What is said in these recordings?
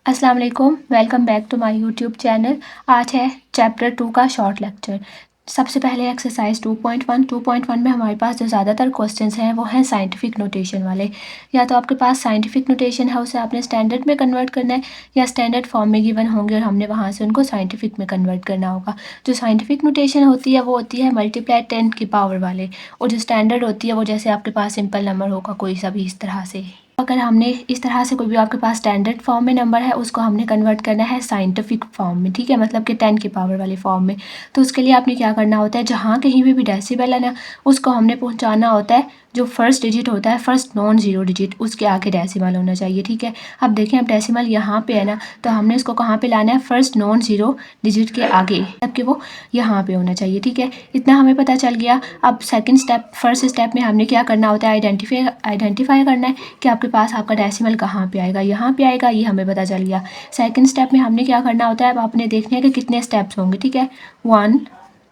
अस्सलाम वालेकुम, welcome back to my YouTube channel. आज है चैप्टर 2 का शॉर्ट लेक्चर। सबसे पहले एक्सरसाइज 2.1 में हमारे पास जो ज़्यादातर क्वेश्चंस हैं वो हैं साइंटिफिक नोटेशन वाले। या तो आपके पास साइंटिफिक नोटेशन है, उसे आपने स्टैंडर्ड में कन्वर्ट करना है, या स्टैंडर्ड फॉर्म में गिवन होंगे और हमने वहाँ से उनको साइंटिफिक में कन्वर्ट करना होगा। जो साइंटिफिक नोटेशन होती है वो होती है मल्टीप्लाई 10 की पावर वाले, और जो स्टैंडर्ड होती है वो जैसे आपके पास सिंपल नंबर होगा कोई सा भी इस तरह से। अगर हमने इस तरह से कोई भी आपके पास स्टैंडर्ड फॉर्म में नंबर है उसको हमने कन्वर्ट करना है साइंटिफिक फॉर्म में, ठीक है, मतलब कि 10 की पावर वाले फॉर्म में। तो उसके लिए आपने क्या करना होता है, जहाँ कहीं भी डेसिमल है ना, उसको हमने पहुँचाना होता है जो फर्स्ट डिजिट होता है, फर्स्ट नॉन ज़ीरो डिजिट, उसके आगे डेसिमल होना चाहिए, ठीक है। अब देखें, अब डेसिमल यहाँ पे है ना, तो हमने इसको कहाँ पे लाना है, फर्स्ट नॉन ज़ीरो डिजिट के आगे, मतलब कि वो यहाँ पे होना चाहिए, ठीक है। इतना हमें पता चल गया। अब सेकंड स्टेप, फर्स्ट स्टेप में हमने क्या करना होता है, आइडेंटिफाई करना है कि आपके पास आपका डेसिमल कहाँ पे आएगा, यहाँ पे आएगा, ये हमें पता चल गया। सेकंड स्टेप में हमने क्या करना होता है, अब आपने देखना है कि कितने स्टेप्स होंगे, ठीक है, 1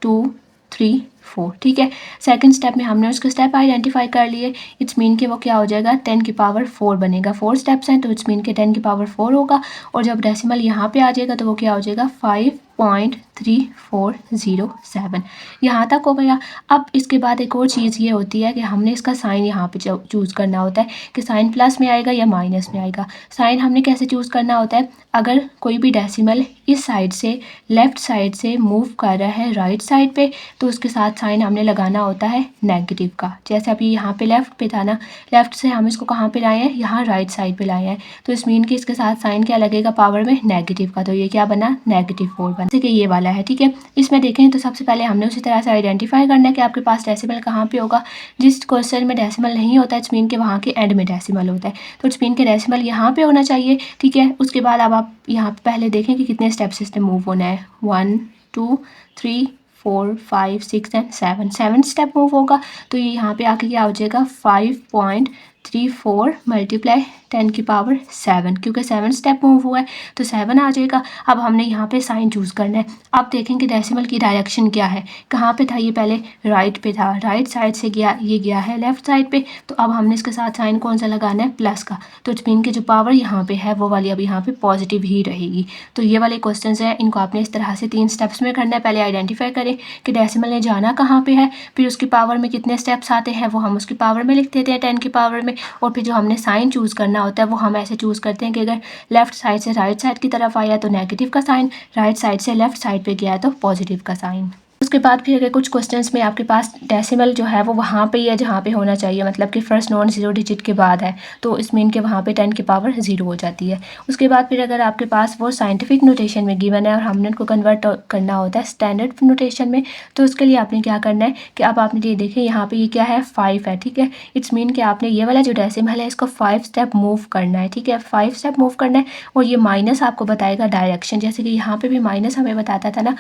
2 3 4, ठीक है। सेकंड स्टेप में हमने उसके स्टेप आइडेंटिफाई कर लिए। इट्स मीन कि वो क्या हो जाएगा, 10 की पावर 4 बनेगा। 4 स्टेप्स हैं तो इट्स मीन कि 10 की पावर 4 होगा। और जब डेसिमल यहाँ पे आ जाएगा तो वो क्या हो जाएगा, 5.3407, यहाँ तक हो गया। अब इसके बाद एक और चीज़ ये होती है कि हमने इसका साइन यहाँ पे चूज़ करना होता है कि साइन प्लस में आएगा या माइनस में आएगा। साइन हमने कैसे चूज़ करना होता है, अगर कोई भी डेसिमल इस साइड से लेफ़्ट साइड से मूव कर रहा है राइट साइड पे, तो उसके साथ साइन हमने लगाना होता है नेगेटिव का। जैसे अभी यहाँ पे लेफ़्ट पे था ना, लेफ़्ट से हम इसको कहाँ पे लाए हैं, यहाँ राइट साइड पे लाए हैं, तो इस मीन कि इसके साथ साइन क्या लगेगा, पावर में नेगेटिव का। तो ये क्या बना, -4 बना, जैसे कि ये वाला है, ठीक है। इसमें देखें तो सबसे पहले हमने उसी तरह से आइडेंटिफाई करना है कि आपके पास डेसिमल कहाँ पे होगा। जिस क्वेश्चन में डेसिमल नहीं होता इट्स मीन के वहाँ के एंड में डेसिमल होता है, तो इट्स मीन के डेसिमल यहाँ पे होना चाहिए, ठीक है। उसके बाद अब आप यहाँ पे पहले देखें कि कितने स्टेप्स इसमें मूव होना है, 1 2 3 4 5 6 एंड 7 स्टेप मूव होगा। तो ये यहाँ पे आके क्या हो जाएगा, 5.34 मल्टीप्लाई 10 की पावर 7, क्योंकि 7 स्टेप मूव हुआ है तो 7 आ जाएगा। अब हमने यहाँ पे साइन चूज़ करना है। आप देखेंगे डेसिमल की डायरेक्शन क्या है, कहाँ पे था ये, पहले राइट पे था, राइट साइड से गया, ये गया है लेफ्ट साइड पे, तो अब हमने इसके साथ साइन कौन सा लगाना है, प्लस का। तो इट्स मीन कि जो पावर यहाँ पे है वो वाली अब यहाँ पे पॉजिटिव ही रहेगी। तो ये वाले क्वेश्चन हैं, इनको आपने इस तरह से 3 स्टेप्स में करना है। पहले आइडेंटिफाई करें कि डेसिमल ने जाना कहाँ पे है, फिर उसकी पावर में कितने स्टेप्स आते हैं वो हम उसकी पावर में लिख देते हैं 10 की पावर में, और फिर जो हमने साइन चूज़ करना होता है वो हम ऐसे चूज़ करते हैं कि अगर लेफ्ट साइड से राइट साइड की तरफ आया तो नेगेटिव का साइन, राइट साइड से लेफ्ट साइड पे गया है तो पॉजिटिव का साइन। उसके बाद फिर अगर कुछ क्वेश्चंस में आपके पास डेसिमल जो है वो वहाँ पे ही है जहाँ पे होना चाहिए, मतलब कि फर्स्ट नॉन ज़ीरो डिजिट के बाद है, तो इस मीन के वहाँ पे 10 की पावर 0 हो जाती है। उसके बाद फिर अगर आपके पास वो साइंटिफिक नोटेशन में गिवन है और हमने उनको कन्वर्ट करना होता है स्टैंडर्ड नोटेशन में, तो उसके लिए आपने क्या करना है कि अब आपने ये देखें यहाँ पे ये क्या है, 5 है, ठीक है। इट्स मीन कि आपने ये वाला जो डेसिमल है इसको 5 स्टेप मूव करना है, ठीक है, 5 स्टेप मूव करना है। और ये माइनस आपको बताएगा डायरेक्शन, जैसे कि यहाँ पे भी माइनस हमें बताता था ना,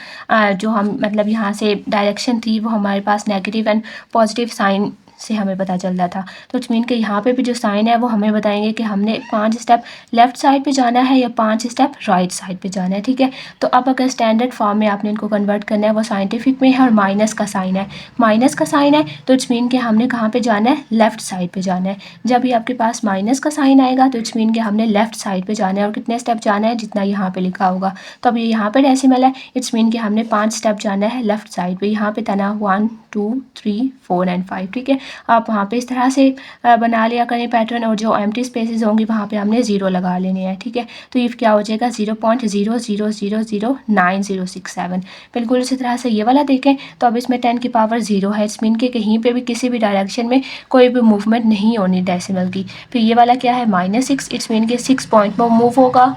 जो हम मतलब यहाँ से डायरेक्शन थी वो हमारे पास नेगेटिव एंड पॉजिटिव साइन से हमें पता चल रहा था। तो इट्स मीन कि यहाँ पे भी जो साइन है वो हमें बताएंगे कि हमने 5 स्टेप लेफ्ट साइड पे जाना है या 5 स्टेप राइट साइड पे जाना है, ठीक है। तो अब अगर स्टैंडर्ड फॉर्म में आपने इनको कन्वर्ट करना है, वो साइंटिफिक में है और माइनस का साइन है, माइनस का साइन है, तो इट्स मीन कि हमने कहाँ पे जाना है, लेफ्ट साइड पे जाना है। जब भी आपके पास माइनस का साइन आएगा तो इट्स मीन कि हमने लेफ्ट साइड पे जाना है, और कितने स्टेप जाना है, जितना यहाँ पे लिखा होगा। तो अब ये यहाँ पे डेसिमल है, इट्स मीन कि हमने 5 स्टेप जाना है लेफ्ट साइड पे। यहाँ पे था ना 1 2 3 4 एंड 5, ठीक है। आप वहाँ पे इस तरह से बना लिया करें पैटर्न, और जो एम्प्टी स्पेसेस होंगी वहाँ पे हमने 0 लगा लेने हैं, ठीक है। तो ये क्या हो जाएगा, 0.00009067। बिल्कुल इसी तरह से ये वाला देखें तो अब इसमें 10 की पावर 0 है, इट्स मीन कि कहीं पे भी किसी भी डायरेक्शन में कोई भी मूवमेंट नहीं होनी डेसिमल की। फिर ये वाला क्या है, -6, इट्स मीन कि 6 पॉइंट पर मूव होगा,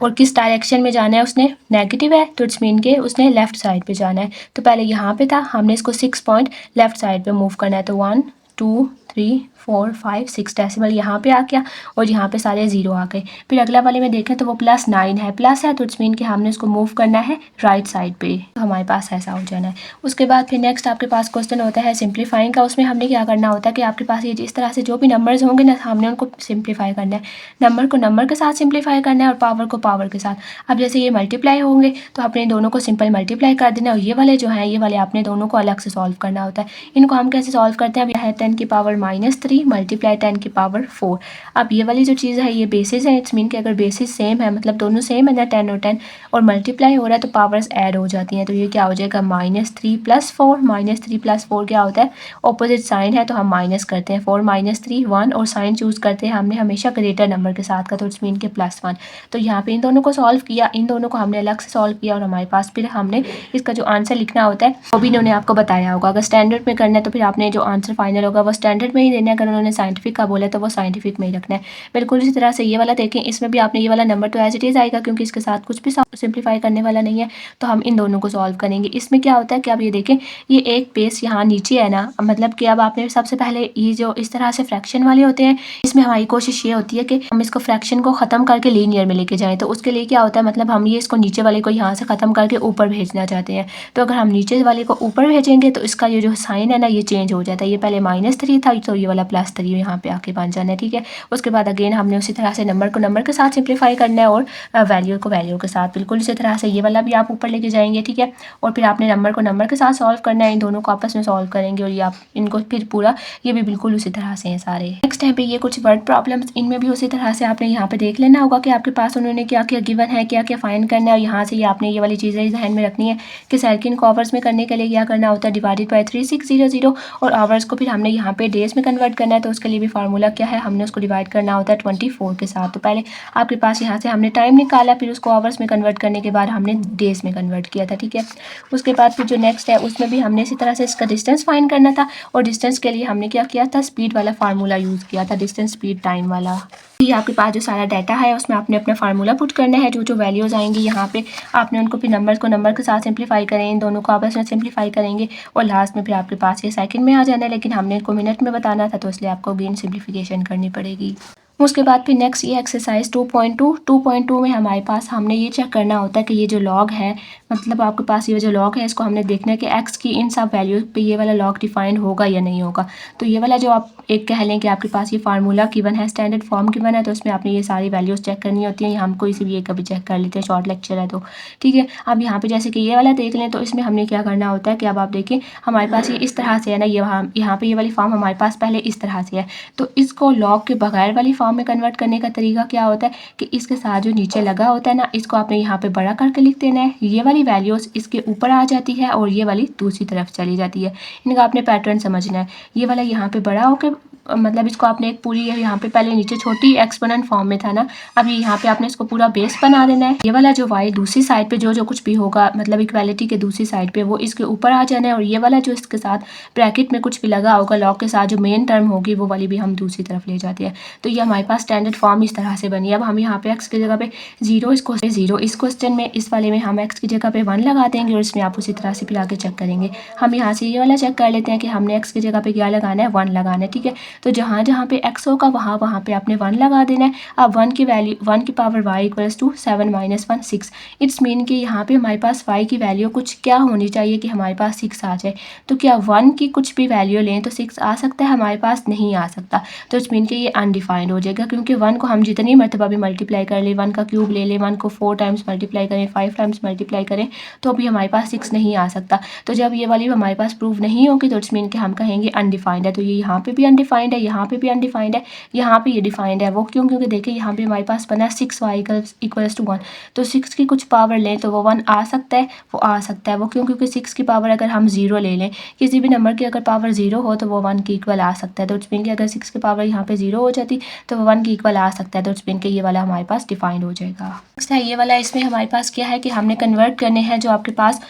और किस डायरेक्शन में जाना है उसने, नेगेटिव है, तो इट्स मीन के उसने लेफ्ट साइड पे जाना है। तो पहले यहाँ पे था, हमने इसको 6 पॉइंट लेफ्ट साइड पे मूव करना है, तो 1 2 3 4 5 6 डेसिमल यहाँ पे आ गया, और यहाँ पे सारे 0 आ गए। फिर अगला वाले में देखें तो वो +9 है, प्लस है, तो इट्स मीन कि हमने इसको मूव करना है राइट साइड पे, तो हमारे पास ऐसा हो जाना है। उसके बाद फिर नेक्स्ट आपके पास क्वेश्चन होता है सिंप्लीफाइंग का। उसमें हमने क्या करना होता है कि आपके पास ये जिस तरह से जो भी नंबर्स होंगे ना, हमने उनको सिंप्लीफाई करना है, नंबर को नंबर के साथ सिंप्लीफाई करना है और पावर को पावर के साथ। अब जैसे ये मल्टीप्लाई होंगे तो आपने दोनों को सिंपल मल्टीप्लाई कर देना, और ये वाले जो हैं ये वाले आपने दोनों को अलग से सॉल्व करना होता है। इनको हम कैसे सॉल्व करते हैं, अब यह है 10 की पावर -3, 3 मल्टीप्लाई 10 की पावर 4। अब ये वाली जो चीज़ है ये बेसिस है, इट्स मीन कि अगर बेसिस सेम है मतलब दोनों सेम है ना 10 और 10 और मल्टीप्लाई हो रहा है तो पावर्स ऐड हो जाती हैं। तो ये क्या हो जाएगा -3 + 4। -3 + 4 क्या होता है, ऑपोजिट साइन है तो हम माइनस करते हैं। 4 - 3 1 और साइन चूज़ करते हैं हमने हमेशा ग्रेटर नंबर के साथ का, तो इट्स मीन के +1। तो यहाँ पे इन दोनों को सॉल्व किया, इन दोनों को हमने अलग से सॉल्व किया और हमारे पास फिर हमने इसका जो आंसर लिखना होता है वो भी इन्होंने आपको बताया होगा। अगर स्टैंडर्ड में करना है तो फिर आपने जो आंसर फाइनल होगा वो स्टैंडर्ड में ही देना है, अगर उन्होंने साइंटिफिक का बोला तो वो साइंटिफिक में ही रखना है। बिल्कुल इसी तरह से ये वाला देखें, इसमें भी आपने ये वाला नंबर तो एज इट इज़ आएगा क्योंकि इसके साथ कुछ भी सिंप्लीफाई करने वाला नहीं है। तो हम इन दोनों को सॉल्व करेंगे। इसमें क्या होता है कि आप ये देखें, ये एक पेज यहाँ नीचे है ना, मतलब कि अब आपने सबसे पहले ये जो इस तरह से फ्रैक्शन वाले होते हैं, इसमें हमारी कोशिश ये होती है कि हम इसको फ्रैक्शन को ख़त्म करके लीनियर में लेके जाएं। तो उसके लिए क्या होता है, मतलब हम ये इसको नीचे वाले को यहाँ से ख़त्म करके ऊपर भेजना चाहते हैं। तो अगर हम नीचे वाले को ऊपर भेजेंगे तो इसका ये जो साइन है ना ये चेंज हो जाता है। ये पहले -3 था तो ये वाला +3 यहाँ पे आके बन जाना है, ठीक है। उसके बाद अगेन हमने उसी तरह से नंबर को नंबर के साथ सिंप्लीफाई करना है और वैल्यू को वैल्यू के साथ। बिल्कुल इसी तरह से ये वाला भी आप ऊपर लेके जाएंगे, ठीक है। और फिर आपने नंबर को नंबर के साथ सॉल्व करना है, इन दोनों को आपस में सॉल्व करेंगे और ये आप इनको फिर पूरा ये भी बिल्कुल उसी तरह से हैं सारे। नेक्स्ट है पे ये कुछ वर्ड प्रॉब्लम्स, इनमें भी उसी तरह से आपने यहाँ पे देख लेना होगा कि आपके पास उन्होंने क्या क्या गिवन है, क्या क्या फाइंड करना है। और यहाँ से ये आपने ये वाली चीज़ें ध्यान में रखनी है कि सर्किल को आवर्स में करने के लिए क्या करना होता है, डिवाइडेड बाय 3600 और आवर्स को फिर हमने यहाँ पे डेज में कन्वर्ट करना है। तो उसके लिए भी फार्मूला क्या है, हमने उसको डिवाइड करना होता है 24 के साथ। तो पहले आपके पास यहाँ से हमने टाइम निकाला, फिर उसको आवर्स में कन्वर्ट करने के बाद हमने डेज में कन्वर्ट किया था, ठीक है। उसके बाद फिर जो नेक्स्ट है उसमें भी हमने इसी तरह से इसका डिस्टेंस फाइंड करना था और डिस्टेंस के लिए हमने क्या किया था, स्पीड वाला फार्मूला यूज़ किया था, डिस्टेंस स्पीड टाइम वाला। ये आपके पास जो सारा डाटा है उसमें आपने अपना फार्मूला पुट करना है, जो जो वैल्यूज़ आएंगी यहाँ पे आपने उनको फिर नंबर्स को नंबर के साथ सिंप्लीफाई करें, इन दोनों को आपस में सिंप्लीफाई करेंगे और लास्ट में फिर आपके पास ये सेकंड में आ जाना है। लेकिन हमने इनको मिनट में बताना था तो इसलिए आपको अगेन सिंप्लीफिकेशन करनी पड़ेगी। उसके बाद फिर नेक्स्ट ये एक्सरसाइज 2.2 में हमारे पास हमने ये चेक करना होता है कि ये जो लॉग है, मतलब आपके पास ये जो लॉग है इसको हमने देखना है कि एक्स की इन सब वैल्यूज पे ये वाला लॉग डिफाइंड होगा या नहीं होगा। तो ये वाला जो आप एक कह लें कि आपके पास ये फार्मूला गिवन है, स्टैंडर्ड फॉर्म गिवन है, तो उसमें आपने ये सारी वैल्यूज़ चेक करनी होती हैं। हम कोई सी भी एक कभी चेक कर लेते हैं, शॉर्ट लेक्चर है तो ठीक है। अब यहाँ पे जैसे कि ये वाला देख लें तो इसमें हमने क्या करना होता है कि अब आप देखें हमारे पास ये इस तरह से है ना, ये यहाँ पे ये वाली फॉर्म हमारे पास पहले इस तरह से है। तो इसको लॉग के बगैर वाली फॉर्म में कन्वर्ट करने का तरीका क्या होता है कि इसके साथ जो नीचे लगा होता है ना, इसको आपने यहाँ पे बड़ा करके लिख देना है। ये वाली वैल्यूज़ इसके ऊपर आ जाती है और ये वाली दूसरी तरफ चली जाती है। इनका आपने पैटर्न समझना है। ये वाला यहाँ पे बड़ा होकर मतलब इसको आपने एक पूरी यहाँ पे पहले नीचे छोटी एक्सपोनेंट फॉर्म में था ना, अभी यहाँ पे आपने इसको पूरा बेस बना देना है। ये वाला जो वाई दूसरी साइड पे जो जो कुछ भी होगा मतलब इक्वालिटी के दूसरी साइड पे वो इसके ऊपर आ जाना है और ये वाला जो इसके साथ ब्रैकेट में कुछ भी लगा होगा लॉग के साथ जो मेन टर्म होगी वो वाली भी हम दूसरी तरफ ले जाते हैं। तो ये हमारे पास स्टैंडर्ड फॉर्म इस तरह से बनी। अब हम यहाँ पे एक्स की जगह पे 0, इसको 0 इस क्वेश्चन में, इस वाले में हम एक्स की जगह पे 1 लगा देंगे और इसमें आप उसी तरह से फिर आगे चेक करेंगे। हम यहाँ से ये वाला चेक कर लेते हैं कि हमने एक्स की जगह पे क्या लगाना है, 1 लगाना है, ठीक है। तो जहाँ जहाँ पे एक्स होगा वहाँ पे आपने 1 लगा देना है। अब 1 की वैल्यू 1 की power y equals to 7 - 1 6। It's mean कि यहाँ पे हमारे पास y की वैल्यू कुछ क्या होनी चाहिए कि हमारे पास 6 आ जाए। तो क्या 1 की कुछ भी वैल्यू लें तो 6 आ सकता है, हमारे पास नहीं आ सकता। तो इट्स मीन कि ये अनडिफाइंड हो जाएगा क्योंकि 1 को हम जितनी मरतबा भी मल्टीप्लाई कर ले, 1 का क्यूब ले लें, 1 को 4 टाइम्स मल्टीप्लाई करें, 5 टाइम्स मल्टीप्लाई करें तो अभी हमारे पास 6 नहीं आ सकता। तो जब ये वाली हमारे पास प्रूव नहीं होगी तो इट्स मीन कि हम कहेंगे अनडिफाइंड है। तो ये यहाँ पे भी अनडिफाइंड है, यहाँ पे भी अनडिफाइंड है, यहाँ पे ये डिफाइंड है। वो क्यों, क्योंकि देखिए यहाँ पे हमारे पास बना 6y इक्वल्स टू 1। तो 6 की कुछ पावर लें तो वो 1 आ सकता है, वो आ सकता है। वो क्यों, क्योंकि 6 की पावर अगर हम 0 ले लें, किसी भी नंबर की अगर पावर 0 हो तो वो 1 की इक्वल आ सकता है। तो इट्स मीन कि अगर 6 की पावर यहाँ पे 0 हो जाती तो वो 1 की इक्वल आ सकता है। तो इट्स मीन कि ये वाला हमारे पास डिफाइंड हो जाएगा। नेक्स्ट है ये वाला, इसमें हमारे पास क्या है कि हमने कन्वर्ट करने हैं जो आपके पास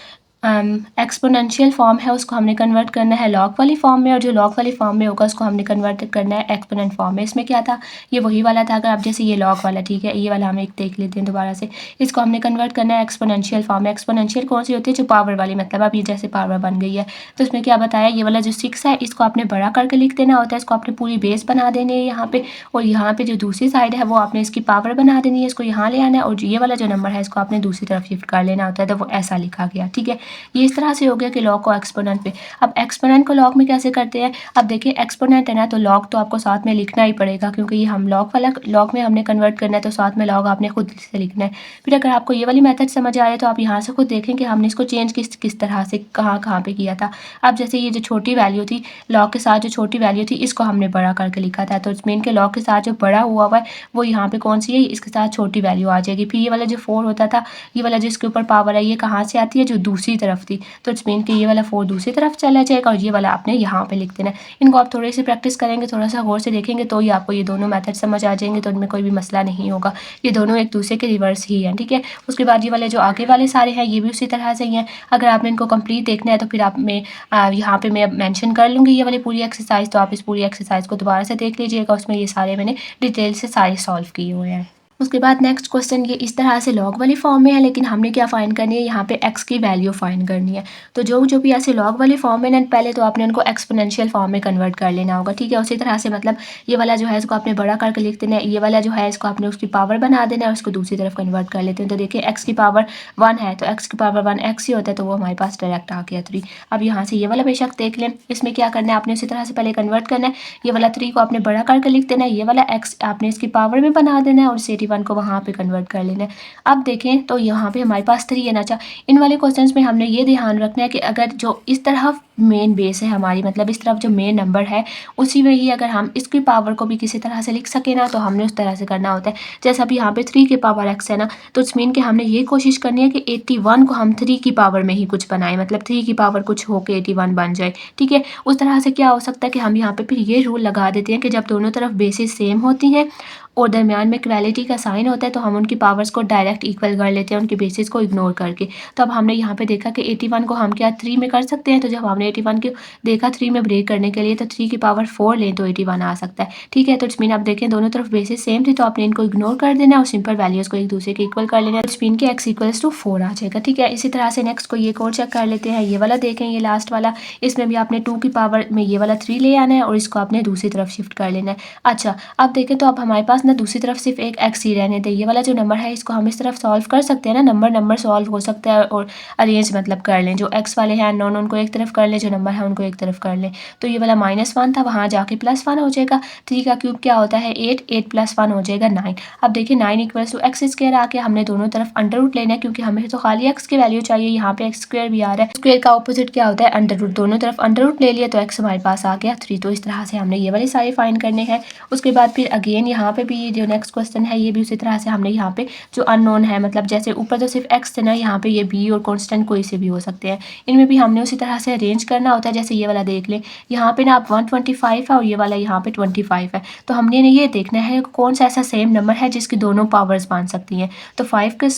एक्सपोनेंशियल फॉर्म है उसको हमने कन्वर्ट करना है लॉग वाली फॉर्म में, और जो लॉग वाली फॉर्म में होगा उसको हमने कन्वर्ट करना है एक्सपोनेंट फॉर्म में। इसमें क्या था, ये वही वाला था। अगर आप जैसे ये लॉग वाला, ठीक है, ये वाला हम एक देख लेते हैं दोबारा से। इसको हमने कन्वर्ट करना है एक्सपोनेंशियल फॉर्म में। एक्सपोनेंशियल कौन सी होती है, जो पावर वाली, मतलब अब ये जैसे पावर बन गई है तो इसमें क्या बताया, ये वाला जो 6 है इसको आपने बड़ा करके लिख देना होता है, इसको आपने पूरी बेस बना देनी है यहाँ पे, और यहाँ पे जो दूसरी साइड है वो आपने इसकी पावर बना देनी है, इसको यहाँ ले आना है, और ये वाला जो नंबर है इसको आपने दूसरी तरफ शिफ्ट कर लेना होता है। तो वो ऐसा लिखा गया, ठीक है। ये इस तरह से हो गया कि लॉग को एक्सपोनेंट पे। अब एक्सपोनेंट को लॉग में कैसे करते हैं? अब देखिए एक्सपोनेंट है ना, तो लॉग तो आपको साथ में लिखना ही पड़ेगा, क्योंकि ये हम लॉग वाला लॉग में हमने कन्वर्ट करना है, तो साथ में लॉग आपने खुद से लिखना है। फिर अगर आपको ये वाली मेथड समझ आए तो आप यहाँ से खुद देखें कि हमने इसको चेंज किस तरह से कहाँ पे किया था। अब जैसे ये जो छोटी वैल्यू थी, लॉग के साथ जो छोटी वैल्यू थी, इसको हमने बड़ा करके लिखा था, तो मीन के लॉग के साथ जो बड़ा हुआ है वो यहाँ पे कौन सी है, इसके साथ छोटी वैल्यू आ जाएगी। फिर ये वाला जो 4 होता था, ये वाला जिसके ऊपर पावर है, ये कहाँ से आती है, जो दूसरी तरफ थी, तो इट्स मीन कि ये वाला 4 दूसरी तरफ चला जाएगा और ये वाला आपने यहाँ पे लिख देना है। इनको आप थोड़ी सी प्रैक्टिस करेंगे, थोड़ा सा गौर से देखेंगे, तो ही आपको ये दोनों मेथड समझ आ जाएंगे, तो इनमें कोई भी मसला नहीं होगा। ये दोनों एक दूसरे के रिवर्स ही हैं, ठीक है। उसके बाद ये वाले जो आगे वाले सारे हैं, ये भी उसी तरह से ही हैं। अगर आपने इनको कंप्लीट देखना है तो फिर आप में यहाँ पे मैं मेंशन कर लूँगी ये वाली पूरी एक्सरसाइज, तो आप इस पूरी एक्सरसाइज को दोबारा से देख लीजिएगा। उसमें ये सारे मैंने डिटेल से सारे सॉल्व किए हुए हैं। उसके बाद नेक्स्ट क्वेश्चन ये इस तरह से लॉग वाली फॉर्म में है, लेकिन हमने क्या फाइंड करनी है, यहाँ पे एक्स की वैल्यू फाइंड करनी है। तो जो भी ऐसे लॉग वाली फॉर्म में ना, पहले तो आपने उनको एक्सपोनेंशियल फॉर्म में कन्वर्ट कर लेना होगा, ठीक है। उसी तरह से मतलब ये वाला जो है इसको आपने बड़ा करके लिख देना है, ये वाला जो है इसको आपने उसकी पावर बना देना है और उसको दूसरी तरफ कन्वर्ट कर लेते हैं। तो देखिए एक्स की पावर 1 है, तो एक्स की पावर 1 एक्स ही होता है, तो वो हमारे पास डायरेक्ट आ गया 3। अब यहाँ से ये वाला बेशक देख लें, इसमें क्या करना है, आपने उसी तरह से पहले कन्वर्ट करना है। ये वाला 3 को आपने बड़ा करके लिख देना है, ये वाला एक्स आपने इसकी पावर में बना देना है और इस 81 को वहाँ पे कन्वर्ट कर लेना है। अब देखें तो यहाँ पे हमारे पास 3 है ना। अच्छा, इन वाले क्वेश्चंस में हमने ये ध्यान रखना है कि अगर जो इस तरफ मेन बेस है हमारी, मतलब इस तरफ जो मेन नंबर है, उसी में ही अगर हम इसकी पावर को भी किसी तरह से लिख सके ना, तो हमने उस तरह से करना होता है। जैसे अभी यहाँ पे 3 की पावर x है ना, तो इट्स मीन कि हमने ये कोशिश करनी है कि 81 को हम 3 की पावर में ही कुछ बनाएं, मतलब 3 की पावर कुछ होके 81 बन जाए, ठीक है। उस तरह से क्या हो सकता है कि हम यहाँ पे फिर ये रूल लगा देते हैं कि जब दोनों तरफ बेसिस सेम होती हैं और दरमियान में इक्वालिटी का साइन होता है, तो हम उनकी पावर्स को डायरेक्ट इक्वल कर लेते हैं, उनकी बेसिस को इग्नोर करके। तो अब हमने यहाँ पे देखा कि 81 को हम क्या 3 में कर सकते हैं, तो जब हमने 81 को देखा 3 में ब्रेक करने के लिए, तो 3 की पावर 4 लें तो 81 आ सकता है, ठीक है। तो इट्स मीन आप देखें दोनों तरफ बेसिस सेम थी, तो आपने इनको इग्नोर कर देना और सिंपल वैल्यूज़ को एक दूसरे के इक्वल कर लेना, इट्स मीन के x इक्वल्स टू 4 आ जाएगा, ठीक है। इसी तरह से नेक्स्ट को ये और चेक कर लेते हैं। ये वाला देखें, ये लास्ट वाला, इसमें भी आपने 2 की पावर में ये वाला 3 ले आना है और इसको आपने दूसरी तरफ शिफ्ट कर लेना है। अच्छा, अब देखें तो अब हमारे पास ना दूसरी तरफ सिर्फ एक x ही रहने दे। ये वाला जो नंबर है इसको हम इस तरफ सॉल्व कर सकते हैं ना, नंबर सॉल्व हो सकता है और अरेंज मतलब कर लें। जो x वाले हैं अननोन उनको एक तरफ कर लें, जो नंबर है उनको एक तरफ कर लें। तो ये वाला -1 था, वहाँ जाके +1 हो जाएगा। 3 का क्यूब क्या होता है 8, 8 + 1 हो जाएगा 9। अब देखिए 9 इक्वल्स टू एक्स स्क्वायर आके हमने दोनों तरफ अंडर रूट लेना है, क्योंकि हमें तो खाली एक्स की वैल्यू चाहिए। यहाँ पे एक्स स्क्वायर भी आ रहा है, स्क्वायर का ऑपोजिट क्या होता है अंडर रूट, दोनों तरफ अंडर रूट ले लिया तो एक्स हमारे पास आ गया 3। तो इस तरह से हमने ये वाले सारे फाइंड करने हैं। उसके बाद फिर अगेन यहाँ पे भी जो नेक्स्ट क्वेश्चन है, ये भी उसी तरह से हमने यहाँ पे जो अननोन है, मतलब जैसे ऊपर तो सिर्फ एक्स थे ना, यहाँ पे ये बी और कॉन्स्टेंट कोई से भी हो सकते हैं, इनमें भी हमने उसी तरह से अरेंज करना होता है। जैसे ये वाला देख लें, यहाँ पे ना आप 125 है और ये वाला यहाँ पे 25 है, तो हमने ये देखना है कौन सा ऐसा सेम नंबर है जिसकी दोनों पावर्स बन सकती हैं। तो 5 के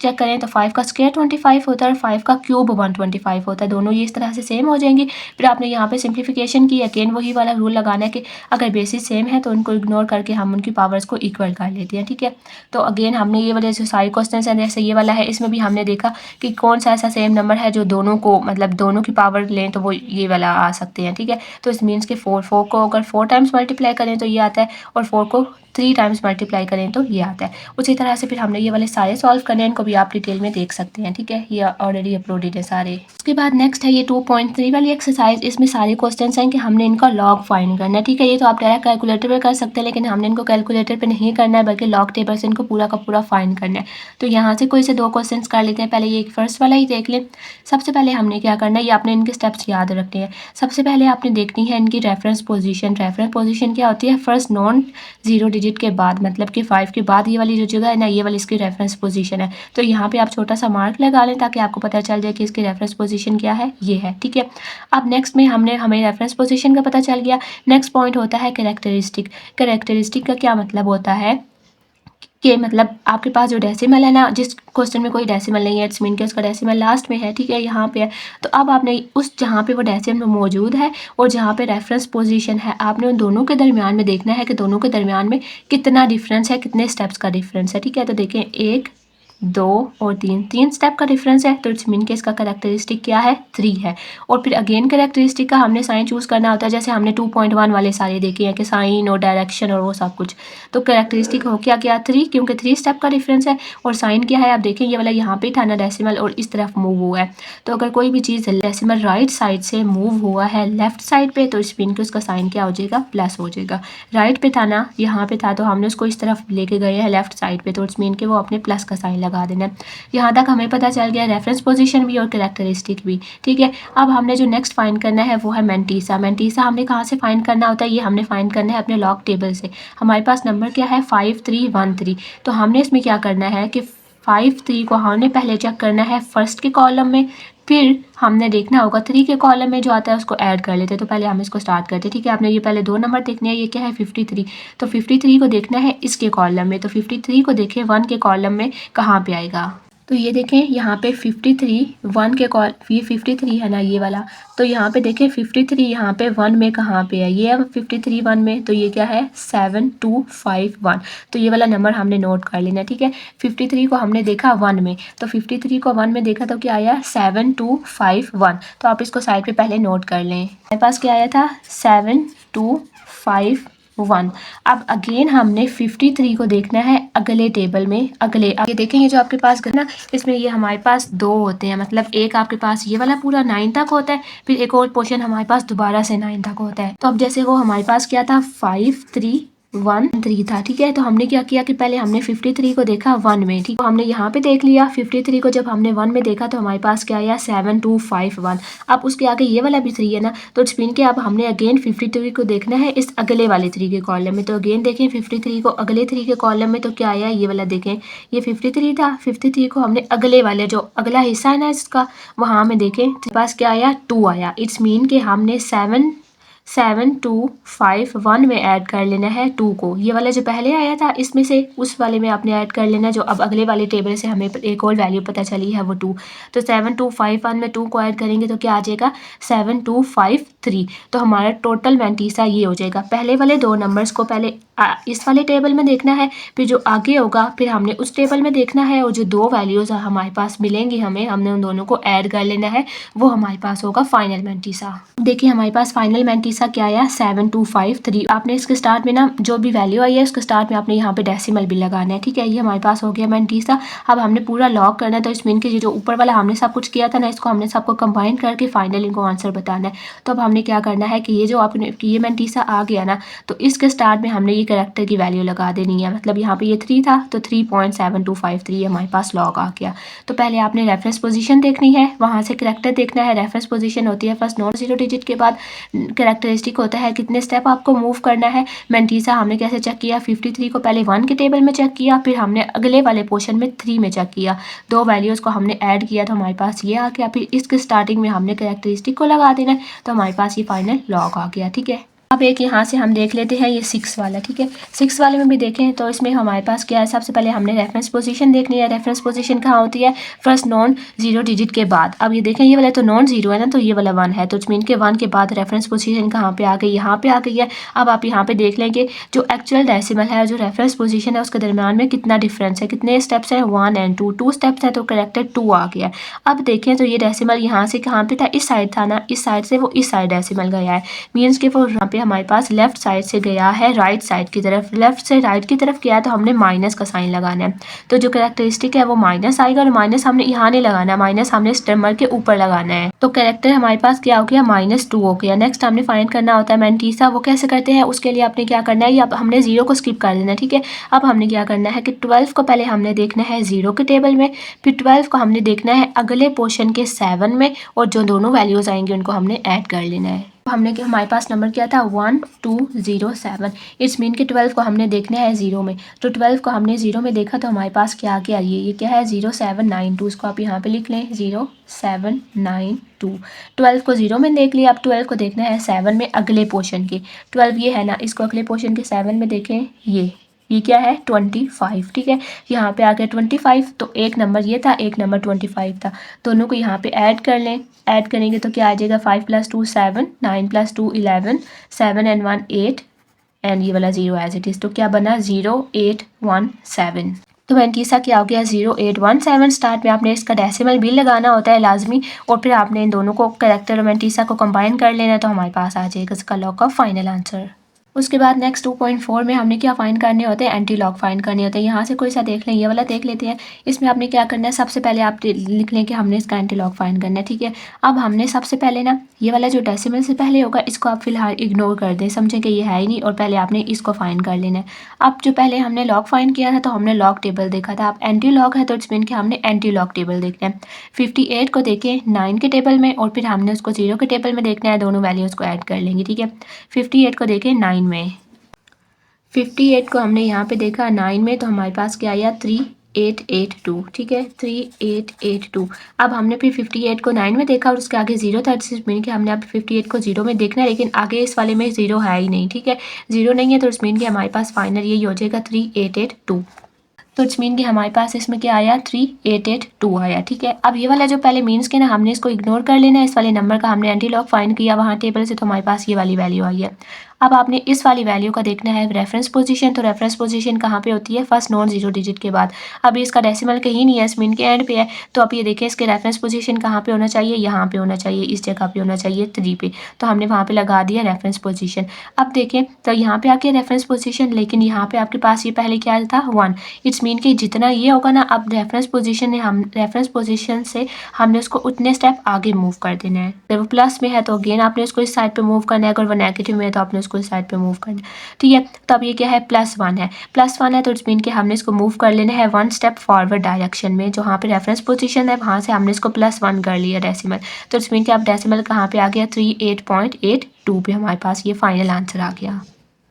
चेक करें तो 5 का स्क्वायर 25 होता है और 5 का क्यूब 125 होता है, दोनों ये इस तरह से सेम हो जाएंगी। फिर आपने यहाँ पे सिंप्लीफिकेशन की, अगेन वही वाला रूल लगाना है कि अगर बेसिस सेम है तो उनको इग्नोर करके हम उनकी पावर्स को इक्वल कर लेते हैं, ठीक है। तो अगेन हमने ये वाले जो सारे क्वेश्चन हैं, जैसे ये वाला है, इसमें भी हमने देखा कि कौन सा ऐसा सेम नंबर है जो दोनों को मतलब दोनों की पावर लें तो वो ये वाला आ सकते हैं, ठीक है। तो इस मीन्स के 4 को अगर 4 टाइम्स मल्टीप्लाई करें तो ये आता है और 4 को 3 टाइम्स मल्टीप्लाई करें तो ये आता है। उसी तरह से फिर हमने ये वाले सारे सॉल्व करने हैं, इनको भी आप डिटेल में देख सकते हैं, ठीक है। ये ऑलरेडी अपलोडेड है सारे। उसके बाद नेक्स्ट है ये 2.3 वाली एक्सरसाइज। इसमें सारे क्वेश्चंस हैं कि हमने इनका लॉग फाइंड करना है, ठीक है। ये तो आप डायरेक्ट कैलकुलेटर पे कर सकते हैं, लेकिन हमने इनको कैलकुलेटर पे नहीं करना है, बल्कि लॉग टेबल से इनको पूरा का पूरा फाइंड करना है। तो यहाँ से कोई से 2 क्वेश्चन कर लेते हैं। पहले ये फर्स्ट वाला ही देख लें। सबसे पहले हमने क्या करना है, ये आपने इनके स्टेप्स याद रखने हैं। सबसे पहले आपने देखनी है इनकी रेफरेंस पोजीशन। रेफरेंस पोजीशन क्या होती है, फर्स्ट नॉन 0 डिजिट के बाद, मतलब कि 5 के बाद ये वाली जो जगह है ना, ये वाली इसकी रेफरेंस पोजीशन है। तो यहाँ पे आप छोटा सा मार्क लगा लें ताकि आपको पता चल जाए कि इसकी रेफरेंस पोजीशन क्या है, ये है, ठीक है। अब नेक्स्ट में हमें रेफरेंस पोजीशन का पता चल गया। नेक्स्ट पॉइंट होता है कैरेक्टरिस्टिक। कैरेक्टरिस्टिक का क्या मतलब होता है कि मतलब आपके पास जो डेसिमल है ना, जिस क्वेश्चन में कोई डेसिमल नहीं है, इट्स मीन कि उसका डेसिमल लास्ट में है, ठीक है, यहाँ पे है। तो अब आपने उस जहाँ पे वो डेसिमल मौजूद है और जहाँ पे रेफरेंस पोजीशन है, आपने उन दोनों के दरमियान में देखना है कि दोनों के दरमियान में कितना डिफरेंस है, कितने स्टेप्स का डिफरेंस है, ठीक है। तो देखें 1 2 और 3 स्टेप का डिफरेंस है, तो इट्स मीन कि इसका कैरेक्टरिस्टिक क्या है 3 है। और फिर अगेन कैरेक्टरिस्टिक का हमने साइन चूज़ करना होता है, जैसे हमने 2.1 वाले सारे देखे हैं कि साइन और डायरेक्शन और वो सब कुछ। तो कैरेक्टरिस्टिक हो क्या 3, क्योंकि 3 स्टेप का डिफरेंस है। और साइन क्या है, आप देखें ये वाला यहाँ पे था ना डेसिमल, और इस तरफ मूव हुआ है। तो अगर कोई भी चीज़ डेसिमल राइट साइड से मूव हुआ है लेफ्ट साइड पे, तो इस मीन कि उसका साइन क्या हो जाएगा, प्लस हो जाएगा। राइट पे था ना, यहाँ पे था, तो हमने उसको इस तरफ लेके गए हैं लेफ्ट साइड पे, तो इट्स मीन कि वो अपने प्लस का साइन लगा देना है। यहाँ तक हमें पता चल गया रेफरेंस पोजीशन भी और कैरेक्टरिस्टिक भी, ठीक है। अब हमने जो नेक्स्ट फाइंड करना है वो है मेंटीसा। मेंटीसा हमने कहाँ से फाइंड करना होता है, ये हमने फाइंड करना है अपने लॉग टेबल से। हमारे पास नंबर क्या है 5313। तो हमने इसमें क्या करना है कि 53 को हमने पहले चेक करना है फर्स्ट के कॉलम में, फिर हमने देखना होगा 3 के कॉलम में जो आता है उसको ऐड कर लेते हैं। तो पहले हम इसको स्टार्ट करते हैं, ठीक है। आपने ये पहले 2 नंबर देखने हैं, ये क्या है 53। तो 53 को देखना है इसके कॉलम में, तो 53 को देखें 1 के कॉलम में कहाँ पे आएगा। तो ये देखें यहाँ पे 53 1 के कॉल, ये 53 है ना ये वाला, तो यहाँ पे देखें 53 यहाँ पे 1 में कहाँ पे है, ये है 53 1 में, तो ये क्या है 7251। तो ये वाला नंबर हमने नोट कर लेना, ठीक है। 53 को हमने देखा 1 में, तो 53 को 1 में देखा तो क्या आया 7251। तो आप इसको साइड पे पहले नोट कर लें। हमारे पास क्या आया था 7251। अब अगेन हमने 53 को देखना है अगले टेबल में, अगले आगे देखें ये जो आपके पास ना, इसमें ये हमारे पास 2 होते हैं, मतलब एक आपके पास ये वाला पूरा 9 तक होता है, फिर एक और पोर्शन हमारे पास दोबारा से 9 तक होता है। तो अब जैसे वो हमारे पास क्या था 5313 था, ठीक है। तो हमने क्या किया कि पहले हमने 53 को देखा 1 में, ठीक है। तो हमने यहाँ पे देख लिया 53 को जब हमने 1 में देखा तो हमारे पास क्या आया 7251। अब उसके आगे ये वाला भी 3 है ना, तो इट्स मीन के अब हमने अगेन 53 को देखना है इस अगले वाले 3 के कॉलम में। तो अगेन देखें 53 को अगले 3 के कॉलम में, तो क्या आया ये वाला देखें, ये 53 था, 53 को हमने अगले वाले जो अगला हिस्सा है ना इसका, वहाँ में देखें पास क्या आया 2 आया। इट्स मीन के हमने 7251 में ऐड कर लेना है 2 को। ये वाला जो पहले आया था इसमें से उस वाले में आपने ऐड कर लेना, जो अब अगले वाले टेबल से हमें एक और वैल्यू पता चली है वो 2। तो 7251 में 2 को ऐड करेंगे तो क्या आ जाएगा 7253। तो हमारा टोटल मेंटीसा ये हो जाएगा। पहले वाले 2 नंबर्स को पहले इस वाले टेबल में देखना है, फिर जो आगे होगा फिर हमने उस टेबल में देखना है, और जो 2 वैल्यूज़ हमारे पास मिलेंगी हमने उन दोनों को ऐड कर लेना है, वो हमारे पास होगा फाइनल मेंटीसा। देखिए हमारे पास फाइनल मेंटीसा क्या आया 7253। आपने इसके स्टार्ट में ना जो भी वैल्यू आई है उसके स्टार्ट में आपने यहाँ पे डेसिमल भी लगाना है, ठीक है। ये हमारे पास हो गया मेंटीसा। अब हमने पूरा लॉग करना है, तो इस मीन के जो ऊपर वाला हमने सब कुछ किया था ना, इसको हमने सबको कंबाइन करके फाइनल इनको आंसर बताना है। तो अब हमने क्या करना है कि ये जो आपने ये मेंटीसा आ गया ना, तो इसके स्टार्ट में हमने ये कैरेक्टर की वैल्यू लगा देनी है। मतलब यहाँ पे ये 3 था तो 3.7253 हमारे पास लॉग आ गया। तो पहले आपने रेफरेंस पोजीशन देखनी है, वहाँ से कैरेक्टर देखना है। रेफरेंस पोजीशन होती है फर्स्ट नॉन 0 डिजिट के बाद कैरेक्टरिस्टिक होता है कितने स्टेप आपको मूव करना है। मेंटीसा हमने कैसे चेक किया 53 को पहले 1 के टेबल में चेक किया, फिर हमने अगले वाले पोर्शन में 3 में चेक किया, 2 वैल्यूज़ को हमने ऐड किया तो हमारे पास ये आ गया। फिर इसके स्टार्टिंग में हमने कैरेक्टरिस्टिक को लगा देना है, तो हमारे पास ये फाइनल लॉग आ गया, ठीक है। अब एक यहाँ से हम देख लेते हैं ये 6 वाला, ठीक है। 6 वाले में भी देखें तो इसमें हमारे पास क्या है, सबसे पहले हमने रेफरेंस पोजीशन देखनी है। रेफरेंस पोजीशन कहाँ होती है फर्स्ट नॉन 0 डिजिट के बाद। अब ये देखें ये वाला तो नॉन 0 है ना, तो ये वाला 1 है, तो इट्स मीन के 1 के बाद रेफरेंस पोजीशन कहाँ पे आ गई, यहाँ पे आ गई है। अब आप यहाँ पे देख लें कि जो एक्चुअल डेसिमल है जो रेफरेंस पोजीशन है उसके दरमियान में कितना डिफरेंस है, कितने स्टेप्स हैं 1 और 2 स्टेप्स है, तो करेक्टर 2 आ गया। अब देखें तो ये डेसिमल यहाँ से कहाँ पे था, इस साइड था ना, इस साइड से वो इस साइड डेसिमल गया है, मीन्स के वो यहाँ पे हमारे पास लेफ्ट साइड से गया है राइट साइड की तरफ। लेफ्ट से राइट की तरफ गया है तो हमने माइनस का साइन लगाना है। तो जो कैरेक्टरिस्टिक है वो माइनस आएगा, और माइनस हमने यहाँ नहीं लगाना, माइनस हमने स्टेमर के ऊपर लगाना है। तो कैरेक्टर हमारे पास क्या हो गया -2 हो गया। नेक्स्ट हमने फाइंड करना होता है मेंटीसा। वो कैसे करते हैं, उसके लिए आपने क्या करना है, अब हमने 0 को स्किप कर देना है, ठीक है। अब हमने क्या करना है कि 12 को पहले हमने देखना है 0 के टेबल में, फिर 12 को हमने देखना है अगले पोर्शन के 7 में, और जो दोनों वैल्यूज आएंगे उनको हमने ऐड कर लेना है। हमने हमारे पास नंबर क्या था 1207। इट्स मीन कि 12 को हमने देखना है 0 में, तो 12 को हमने 0 में देखा तो हमारे पास क्या आ गया, ये क्या है 0792। इसको आप यहाँ पे लिख लें 0792। 12 को 0 में देख लिया, अब 12 को देखना है 7 में अगले पोर्शन के। 12 ये है ना, इसको अगले पोर्शन के 7 में देखें, ये क्या है 25, ठीक है। यहाँ पे आ गया 25, तो एक नंबर ये था, एक नंबर 25 था, दोनों को यहाँ पे ऐड कर लें। ऐड करेंगे तो क्या आ जाएगा 5 + 2 7, 9 + 2 11, 7 and 1 8, एंड ये वाला 0 एज इट इज़, तो क्या बना 0817। तो मैंटीसा क्या हो गया 0817। स्टार्ट में आपने इसका डेसिमल भी लगाना होता है लाजमी, और फिर आपने इन दोनों को कैरेक्टर और मैंटीसा को कंबाइन कर लेना, तो हमारे पास आ जाएगा इसका लॉग का फाइनल आंसर। उसके बाद नेक्स्ट 2.4 में हमने क्या फाइंड करने होते हैं, एंटी लॉग फाइंड करने होते हैं। यहाँ से कोई सा देख लें, ये वाला देख लेते हैं। इसमें आपने क्या करना है, सबसे पहले आप लिख लें कि हमने इसका एंटी लॉग फाइंड करना है, ठीक है। अब हमने सबसे पहले ना ये वाला जो डेसिमल से पहले होगा इसको आप फिलहाल इग्नोर कर दें, समझें कि ये है ही नहीं, और पहले आपने इसको फाइंड कर लेना है। अब जो पहले हमने लॉग फाइंड किया था तो हमने लॉग टेबल देखा था, अब एंटी लॉग है तो इट्स मीन कि हमने एंटी लॉग टेबल देखना है। 58 को देखें 9 के टेबल में, और फिर हमने उसको 0 के टेबल में देखना है, दोनों वैल्यूज़ को ऐड कर लेंगे, ठीक है। 58 को देखें 9 में, 58 को हमने यहाँ पे देखा 9 में, तो हमारे पास क्या आया 3882, ठीक है 3882। अब हमने फिर 58 को 9 में देखा और उसके आगे 0 था, इस मीन कि हमने अब 58 को 0 में देखना है, लेकिन आगे इस वाले में 0 है ही नहीं, ठीक है। 0 नहीं है तो इस मीन कि हमारे पास फाइनल यही हो जाएगा 3882। तो इट्स मीन कि हमारे पास इसमें क्या आया 3882 आया, ठीक है। अब ये वाला जो पहले मीन्स के ना हमने इसको इग्नोर कर लेना है, इस वाले नंबर का हमने एंटी लॉग फाइंड किया वहाँ टेबल से, तो हमारे पास ये वाली वैल्यू आई है। अब आपने इस वाली वैल्यू का देखना है रेफरेंस पोजीशन, तो रेफरेंस पोजीशन कहाँ पे होती है, फर्स्ट नॉन जीरो डिजिट के बाद। अब इसका डेसिमल कहीं नहीं है, इस मीन के एंड पे है, तो आप ये देखें इसके रेफरेंस पोजीशन कहाँ पे होना चाहिए, यहाँ पे होना चाहिए, इस जगह पे होना चाहिए 3 पे, तो हमने वहाँ पे लगा दिया रेफरेंस पोजीशन। अब देखें तो यहाँ पे आके रेफरेंस पोजीशन, लेकिन यहाँ पे आपके पास ये पहले क्या था 1, इट्स मीन कि जितना ये होगा ना, अब रेफरेंस पोजीशन ने हम रेफरेंस पोजीशन से हमने उसको उतने स्टेप आगे मूव कर देना है। अगर वो प्लस में है तो अगेन आपने उसको इस साइड पे मूव करना है, अगर वो नेगेटिव में है तो आपने उसको इस साइड पे मूव करना है, ठीक है। तो अब ये क्या है +1 है, +1 है तो इट्स मीन कि हमने इसको मूव कर लेना है 1 स्टेप फॉरवर्ड डायरेक्शन में, जहाँ पे रेफरेंस पोजीशन है वहाँ से हमने इसको +1 कर लिया डेसिमल, तो इट्स मीन कि अब डेसिमल कहाँ पे आ गया 38.82 पे हमारे पास ये फाइनल आंसर आ गया।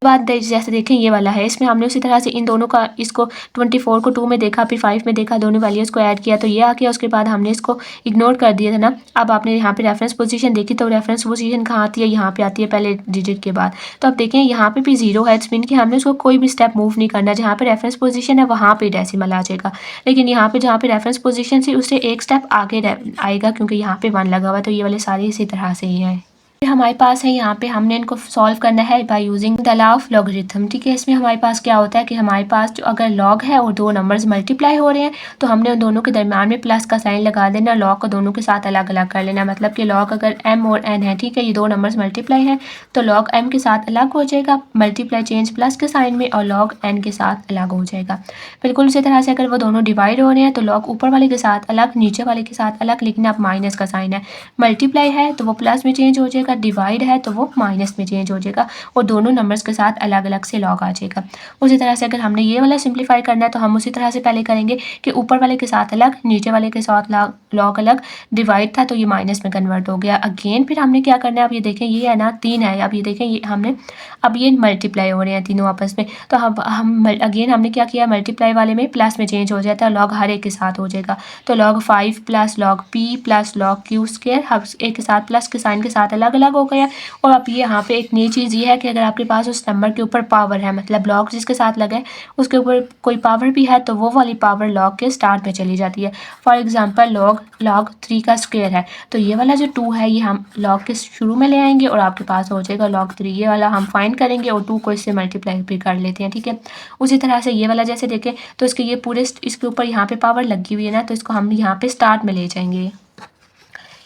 बाद जैसे देखें ये वाला है, इसमें हमने उसी तरह से इन दोनों का इसको 24 को 2 में देखा, फिर 5 में देखा, दोनों वैल्यूज़ को ऐड किया तो ये आ गया। उसके बाद हमने इसको इग्नोर कर दिया था ना। अब आपने यहाँ पे रेफरेंस पोजीशन देखी, तो रेफरेंस पोजीशन कहाँ आती है, यहाँ पे आती है पहले डिजिट के बाद। तो अब देखें यहाँ पे भी 0 है, इट्स मीन कि हमने उसको कोई भी स्टेप मूव नहीं करना, जहाँ पे रेफरेंस पोजीशन है वहाँ पे डेसिमल आ जाएगा, लेकिन यहाँ पे जहाँ पे रेफरेंस पोजीशन से उससे एक स्टेप आगे आएगा, क्योंकि यहाँ पे 1 लगा हुआ है, तो ये वाले सारे इसी तरह से ही हैं। हमारे पास है यहाँ पे हमने इनको सॉल्व करना है by using the law of logarithm, ठीक है। इसमें हमारे पास क्या होता है कि हमारे पास जो अगर लॉग है और दो नंबर्स मल्टीप्लाई हो रहे हैं, तो हमने उन दोनों के दरमियान में प्लस का साइन लगा देना, लॉग को दोनों के साथ अलग अलग कर लेना। मतलब कि लॉग अगर m और n है, ठीक है, ये दो नंबर्स मल्टीप्लाई है, तो लॉग m के साथ अलग हो जाएगा, मल्टीप्लाई चेंज प्लस के साइन में, और लॉग n के साथ अलग हो जाएगा। बिल्कुल इसी तरह से अगर वो दोनों डिवाइड हो रहे हैं, तो लॉग ऊपर वाले के साथ अलग, नीचे वाले के साथ अलग, लेकिन अब माइनस का साइन है। मल्टीप्लाई है तो वो प्लस में चेंज हो जाएगा, डिवाइड है तो वो माइनस में चेंज हो जाएगा, और दोनों नंबर्स के साथ अलग अलग से लॉग आ जाएगा। उसी तरह से अगर हमने ये वाला सिंप्लीफाई करना है, तो हम उसी तरह से पहले करेंगे कि ऊपर वाले के साथ अलग, नीचे वाले के साथ लॉग अलग, डिवाइड था तो ये माइनस में कन्वर्ट हो गया। अगेन फिर हमने क्या करना है, अब ये देखें ये है ना 3 है, अब ये देखें ये हमने अब ये मल्टीप्लाई हो रहे हैं तीनों आपस में, तो हम अगेन हमने क्या किया, मल्टीप्लाई वाले में प्लस में चेंज हो जाता है, लॉग हर एक के साथ हो जाएगा, तो log 5 plus log p plus log q square हम एक के साथ प्लस के साइन के साथ अलग अलग हो गया। और अब ये यहाँ पे एक नई चीज़ ये है कि अगर आपके पास उस नंबर के ऊपर पावर है, मतलब लॉग जिसके साथ लगा है उसके ऊपर कोई पावर भी है, तो वो वाली पावर लॉग के स्टार्ट में चली जाती है। फॉर एग्जांपल log 3 का स्क्वायर है, तो ये वाला जो 2 है ये हम लॉग के शुरू में ले आएंगे और आपके पास हो जाएगा log 3, ये वाला हम फाइंड करेंगे और 2 को इससे मल्टीप्लाई भी कर लेते हैं, ठीक है। उसी तरह से ये वाला जैसे देखें तो इसके ये पूरे इसके ऊपर यहाँ पे पावर लगी हुई है ना, तो इसको हम यहाँ पे स्टार्ट में ले जाएंगे,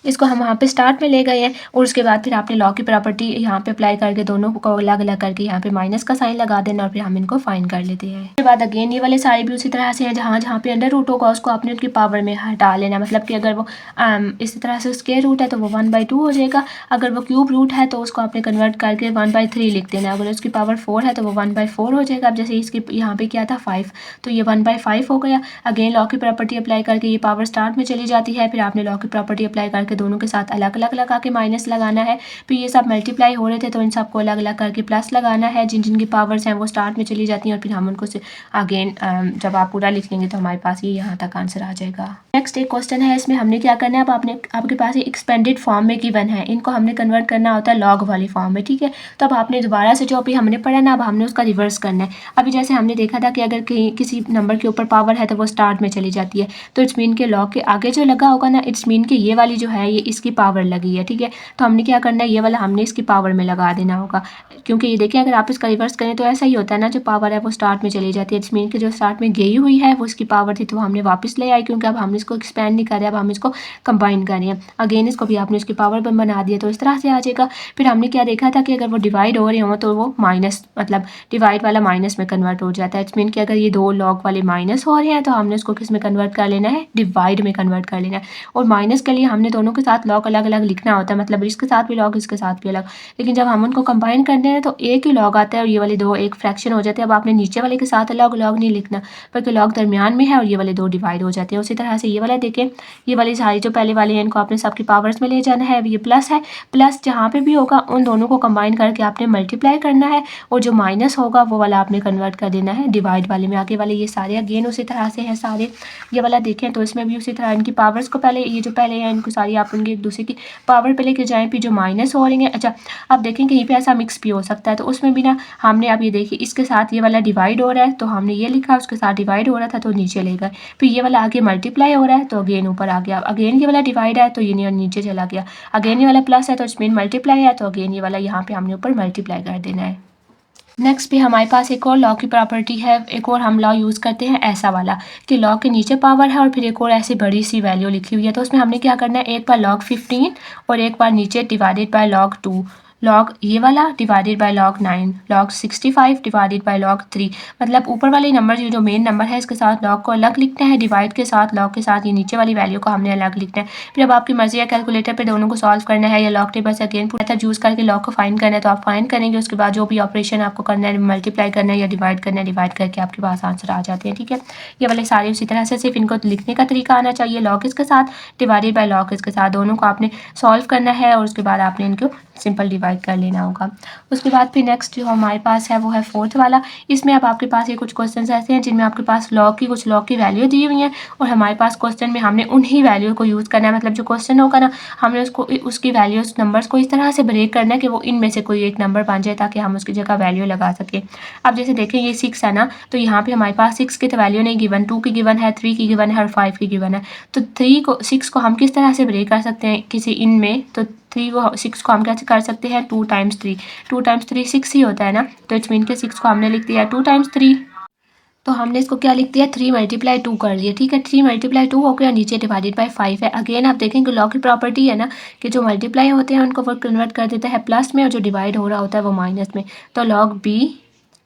इसको हम वहाँ पे स्टार्ट में ले गए हैं। और उसके बाद फिर आपने लॉ की प्रॉपर्टी यहाँ पे अप्लाई करके दोनों को अलग अलग करके यहाँ पे माइनस का साइन लगा देना, और फिर हम इनको फाइन कर लेते हैं। उसके बाद अगेन ये वाले सारे भी उसी तरह से हैं, जहाँ जहाँ पे अंडर रूट होगा उसको आपने उनकी पावर में हटा लेना, मतलब कि अगर वो इसी तरह से स्क्वायर रूट है तो वो 1/2 हो जाएगा, अगर वो क्यूब रूट है तो उसको आपने कन्वर्ट करके 1/3 लिख देना, अगर उसकी पावर 4 है तो वो 1/4 हो जाएगा। अब जैसे इसकी यहाँ पे क्या था 5, तो ये 1/5 हो गया। अगेन लॉ की प्रॉपर्टी अप्लाई करके ये पावर स्टार्ट में चली जाती है, फिर आपने लॉ की प्रॉपर्टी अप्लाई करके दोनों के साथ अलग अलग लगा के माइनस लगाना है। फिर ये सब मल्टीप्लाई हो रहे थे तो इन सबको अलग अलग करके प्लस लगाना है, जिन जिनकी पावर्स हैं वो स्टार्ट में चली जाती हैं, और फिर हम उनको अगेन जब आप पूरा लिख लेंगे तो हमारे पास ये यहाँ तक आंसर आ जाएगा। नेक्स्ट एक क्वेश्चन है, इसमें हमने क्या करना है, अब आपके पास एक्सपेंडेड फॉर्म में गिवन है, इनको हमने कन्वर्ट करना होता है लॉग वाली फॉर्म में, ठीक है। तो अब आपने दोबारा से जो अभी हमने पढ़ा ना, अब हमने उसका रिवर्स करना है। अभी जैसे हमने देखा था कि अगर कहीं किसी नंबर के ऊपर पावर है तो वो स्टार्ट में चली जाती है, तो इट्स मीन के लॉग के आगे जो लगा होगा ना, इट्स मीन के ये वाली जो है है ये इसकी पावर लगी है, ठीक है। तो हमने क्या करना है, ये वाला हमने इसकी पावर में लगा देना होगा, क्योंकि ये देखिए अगर आप इसका रिवर्स करें तो ऐसा ही होता है ना, जो पावर है वो स्टार्ट में चली जाती है। इट्स मीन कि जो स्टार्ट में गई हुई है वो इसकी पावर थी तो हमने वापस ले आई, क्योंकि अब हम इसको एक्सपेंड नहीं कर रहे, अब हम इसको कंबाइन कर रहे हैं। अगेन इसको भी आपने इसकी पावर पर बना दिया तो इस तरह से आ जाएगा। फिर हमने क्या देखा था कि अगर वो डिवाइड हो रहे हो तो वो माइनस, मतलब डिवाइड वाला माइनस में कन्वर्ट हो जाता है। इट्स मीन कि अगर ये दो लॉग वाले माइनस हो रहे हैं तो हमने उसको किस में कन्वर्ट कर लेना है, डिवाइड में कन्वर्ट कर लेना है। और माइनस के लिए हमने दोनों के साथ लॉग अलग अलग लिखना होता है, मतलब इसके साथ भी लॉग इसके साथ भी अलग। लेकिन जब हम उनको कंबाइन करते हैं तो एक ही लॉग आता है और ये वाले दो एक फ्रैक्शन हो जाते हैं। अब आपने नीचे वाले के साथ अलग लॉग नहीं लिखना, बल्कि लॉग दरमियान में है और ये वाले दो डिवाइड हो जाते हैं। उसी तरह से ये वाला देखें, ये वाली सारी जो पहले वाले हैं इनको आपने सबकी पावर्स में ले जाना है। अब ये प्लस है, प्लस जहाँ पे भी होगा उन दोनों को कंबाइन करके आपने मल्टीप्लाई करना है, और जो माइनस होगा वो वाला आपने कन्वर्ट कर देना है डिवाइड वाले में। आगे वाले ये सारे अगेन उसी तरह से हैं सारे। ये वाला देखें तो इसमें भी उसी तरह इनकी पावर्स को पहले, ये जो पहले हैं इनको सारी आप उनकी एक दूसरे की पावर पे लेके जाएं, फिर जो माइनस हो रही है। अच्छा, अब देखें कि यहीं पे ऐसा मिक्स भी हो सकता है, तो उसमें भी ना हमने अब ये देखिए इसके साथ ये वाला डिवाइड हो रहा है तो हमने ये लिखा, उसके साथ डिवाइड हो रहा था तो नीचे ले गए। फिर ये वाला आगे मल्टीप्लाई हो रहा है तो अगेन ऊपर आ गया। अगेन ये वाला डिवाइड है तो ये नीचे चला गया। अगेन ये वाला प्लस है तो इसमें मल्टीप्लाई है तो अगेन ये वाला यहाँ पे हमने ऊपर मल्टीप्लाई कर देना है। नेक्स्ट पे हमारे पास एक और लॉ की प्रॉपर्टी है, एक और हम लॉ यूज़ करते हैं ऐसा वाला कि लॉ के नीचे पावर है और फिर एक और ऐसी बड़ी सी वैल्यू लिखी हुई है। तो उसमें हमने क्या करना है, एक बार log 15 और एक बार नीचे डिवाइडेड बाय log 2, लॉग ये वाला divided by log 9, log 65 divided by log 3। मतलब ऊपर वाले नंबर जो मेन नंबर है इसके साथ log को अलग लिखना है, डिवाइड के साथ log के साथ ये नीचे वाली वैल्यू को हमने अलग लिखना है। फिर अब आपकी मर्जी है कैलकुलेटर पे दोनों को सॉल्व करना है या लॉग टेबल से अगेन मेथड यूज़ करके लॉग को फाइंड करना है तो आप फाइंड करेंगे। उसके बाद जो भी ऑपरेशन आपको करना है, मल्टीप्लाई करना है या डिवाइड करना है, डिवाइड करके आपके पास आंसर आ जाते हैं, ठीक है। ये वाले सारे उसी तरह से, सिर्फ इनको लिखने का तरीका आना चाहिए। लॉग इसके साथ डिवाइडेड बाय लॉग इसके साथ, दोनों को आपने सॉल्व करना है और उसके बाद आपने इनको सिंपल डिवाइड कर लेना होगा। उसके बाद फिर नेक्स्ट जो हमारे पास है वो है फोर्थ वाला। इसमें अब आपके पास ये कुछ क्वेश्चंस ऐसे हैं जिनमें आपके पास कुछ लॉग की वैल्यू दी हुई है और हमारे पास क्वेश्चन में हमने उन्हीं वैल्यू को यूज़ करना है। मतलब जो क्वेश्चन होगा ना, हमने उसको उसकी वैल्यूज नंबर्स को इस तरह से ब्रेक करना है कि वो इनमें से कोई एक नंबर बन जाए ताकि हम उसकी जगह वैल्यू लगा सकें। अब जैसे देखें ये 6 है ना, तो यहाँ पे हमारे पास 6 की तो वैल्यू नहीं गिवन, 2 की गिवन है, 3 की गिवन है और 5 की गिवन है। तो 6 को हम किस तरह से ब्रेक कर सकते हैं किसी इनमें, तो 6 को हम कैसे कर सकते हैं, 2 टाइम्स 3, 2 टाइम्स 3 6 ही होता है ना। तो इट्स मीन के 6 को हमने लिख दिया 2 टाइम्स 3, तो हमने इसको क्या लिख दिया 3 × 2 कर दिया, ठीक है। 3 × 2 हो गया, नीचे डिवाइडेड बाय 5 है। अगेन आप देखेंगे लॉ की प्रॉपर्टी है ना कि जो मल्टीप्लाई होते हैं उनको वो कन्वर्ट कर देता है प्लस में और जो डिवाइड हो रहा होता है वो माइनस में। तो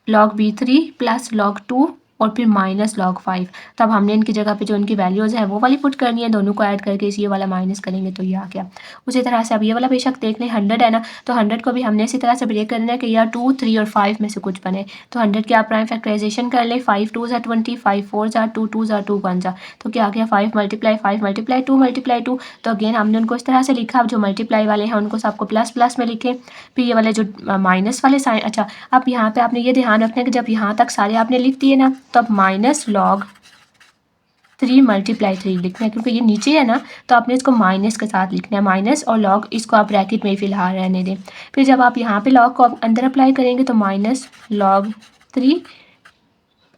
log b3 प्लस log 2 और फिर माइनस log 5। तब हमने इनकी जगह पे जो इनकी वैल्यूज़ है वो वाली पुट करनी है, दोनों को ऐड करके इस ये वाला माइनस करेंगे तो ये आ गया। उसी तरह से अब ये वाला बेशक देख लें 100 है ना, तो 100 को भी हमने इसी तरह से ब्रेक करना है कि यार 2, 3 और 5 में से कुछ बने। तो 100 की आप प्राइम फैक्टराइजेशन कर लें, 5 2 ज़ा 20, 5 4 ज़ा 2, 2 ज़ा 2 1 ज़ा, तो क्या आ गया 5 × 5 × 2 × 2। तो अगेन हमने उनको इस तरह से लिखा, अब जो मल्टीप्लाई वाले हैं उनको सबको प्लस प्लस में लिखें। फिर ये वाले जो माइनस वाले साइन, अच्छा अब यहाँ पे आपने ये ध्यान रखना है कि जब यहाँ तक सारे आपने लिख दिए ना तब माइनस log 3 × 3 लिखना है, क्योंकि ये नीचे है ना तो आपने इसको माइनस के साथ लिखना है, माइनस और log इसको आप ब्रैकेट में ही फिलहाल रहने दें। फिर जब आप यहाँ पे log को अंदर अप्लाई करेंगे तो माइनस log 3,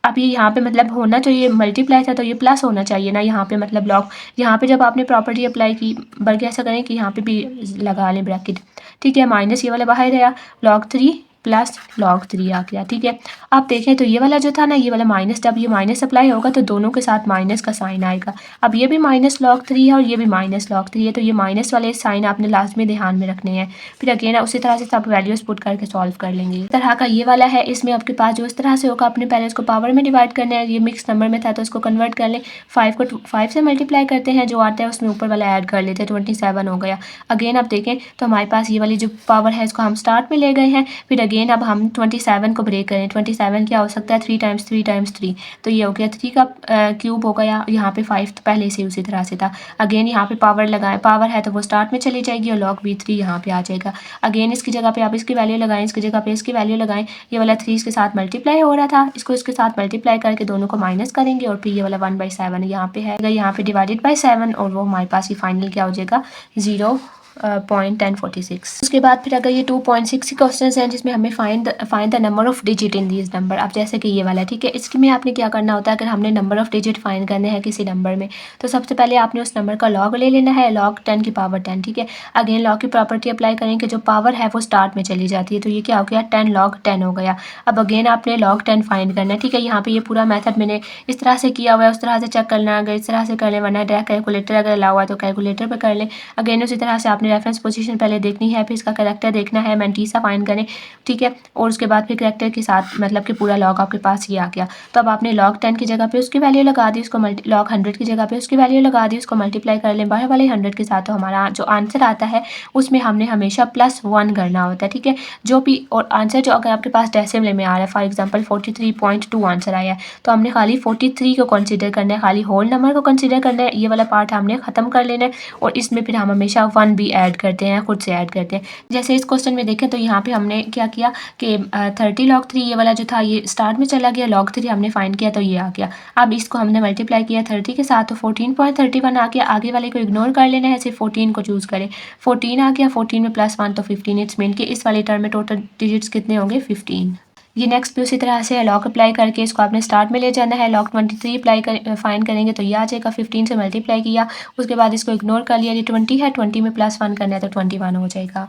अब ये यहाँ पे मतलब होना चाहिए मल्टीप्लाई था तो ये प्लस होना चाहिए ना यहाँ पे, मतलब लॉग यहाँ पे जब आपने प्रॉपर्टी अप्लाई की, बल्कि ऐसा करें कि यहाँ पे भी लगा लें ब्रैकेट, ठीक है। माइनस ये वाला बाहर गया, log 3 प्लस log 3 आ गया, ठीक है। आप देखें तो ये वाला जो था ना, ये वाला माइनस, जब ये माइनस अप्लाई होगा तो दोनों के साथ माइनस का साइन आएगा। अब ये भी माइनस log 3 है और ये भी माइनस log 3 है, तो ये माइनस वाले साइन आपने लाजमी ध्यान में रखने हैं। फिर अगेन उसी तरह से सब वैल्यूज पुट करके सॉल्व कर लेंगे। इस तरह का ये वाला है, इसमें आपके पास जो इस तरह से होगा आपने पहले इसको पावर में डिवाइड करना है, ये मिक्स नंबर में था तो इसको कन्वर्ट कर लें, 5 को 5 से मल्टीप्लाई करते हैं, जो आता है उसमें ऊपर वाला ऐड कर लेते हैं, 27 हो गया। अगेन आप देखें तो हमारे पास ये वाली जो पावर है इसको हम स्टार्ट में ले गए हैं। फिर अगेन अब हम 27 को ब्रेक करें, 27 क्या हो सकता है 3 टाइम्स 3 टाइम्स 3, तो ये हो गया 3 का क्यूब हो गया। यहाँ पे 5 तो पहले से उसी तरह से था। अगेन यहाँ पे पावर लगाएं, पावर है तो वो स्टार्ट में चली जाएगी और log b3 यहाँ पे आ जाएगा। अगेन इसकी जगह पे आप इसकी वैल्यू लगाएं, इसकी जगह पे इसकी वैल्यू लगाएं। ये वाला 3 इसके साथ मल्टीप्लाई हो रहा था, इसको इसके साथ मल्टीप्लाई करके दोनों को माइनस करेंगे और फिर ये वाला 1/7 यहाँ पे है, यहाँ पे डिवाइडेड बाय 7 और वो हमारे पास ही फाइनल क्या हो जाएगा 0 2.1046। उसके बाद फिर अगर ये 2.6 क्वेश्चन हैं जिसमें हमें find the number of digit in these number. अब जैसे कि ये वाला, ठीक है, इसमें आपने क्या करना होता है, अगर हमने नंबर ऑफ डिजिट फाइंड करने हैं किसी नंबर में, तो सबसे पहले आपने उस नंबर का लॉग ले लेना है, लॉग 10 की पावर 10, ठीक है। अगेन लॉग की प्रॉपर्टी अप्लाई करेंगे, जो पावर है वो स्टार्ट में चली जाती है, तो ये क्या हो गया, 10 log 10 हो गया। अब अगेन आपने log 10 फाइंड करना है, ठीक है। यहाँ पे ये पूरा मेथड मैंने इस तरह से किया हुआ है, उस तरह से चेक करना, अगर इस तरह से कर लें, वरना डायरेक्ट कैलकुलेटर अगर अलाउ है तो कैलकुलेटर पर कर लें। अगेन उसी तरह से आपने रेफरेंस पोजीशन पहले देखनी है, फिर इसका करेक्टर देखना है, मैंटीसा फाइंड करें, ठीक है। और उसके बाद फिर करेक्टर के साथ मतलब कि पूरा लॉग आपके पास ये आ गया। तो अब आपने log 10 की जगह पे उसकी वैल्यू लगा दी, उसको log 100 की जगह पे उसकी वैल्यू लगा दी, उसको मल्टीप्लाई कर लें बाहर वाले 100 के साथ, तो हमारा जो आंसर आता है उसमें हमने हमेशा +1 करना होता है, ठीक है। जो भी और आंसर जो अगर आपके पास डेसिमल में आ रहा है, फॉर एग्जांपल 43.2 आंसर आया है, तो हमने खाली 43 को कंसीडर करना है, खाली होल नंबर को कंसीडर करना है। ये वाला पार्ट हमने ख़त्म कर लेना है और इसमें फिर हम हमेशा 1 भी ऐड करते हैं, खुद से ऐड करते हैं। जैसे इस क्वेश्चन में देखें तो यहाँ पे हमने क्या किया कि 30 log 3 ये वाला जो था ये स्टार्ट में चला गया, log 3 हमने फाइंड किया तो ये आ गया। अब इसको हमने मल्टीप्लाई किया 30 के साथ, तो 14.31 आ गया। आगे वाले को इग्नोर कर लेना है, सिर्फ 14 को चूज़ करें। 14 आ गया, 14 में +1 तो 15। इट्स मीन कि इस वाले टर्म में टोटल डिजिट्स कितने होंगे, 15। ये नेक्स्ट भी उसी तरह से है, लॉग अप्लाई करके इसको आपने स्टार्ट में ले जाना है। log 23 अप्लाई कर फाइंड करेंगे तो ये आ जाएगा, 15 से मल्टीप्लाई किया, उसके बाद इसको इग्नोर कर लिया, ये 20 है, 20 में +1 करना है तो 21 हो जाएगा।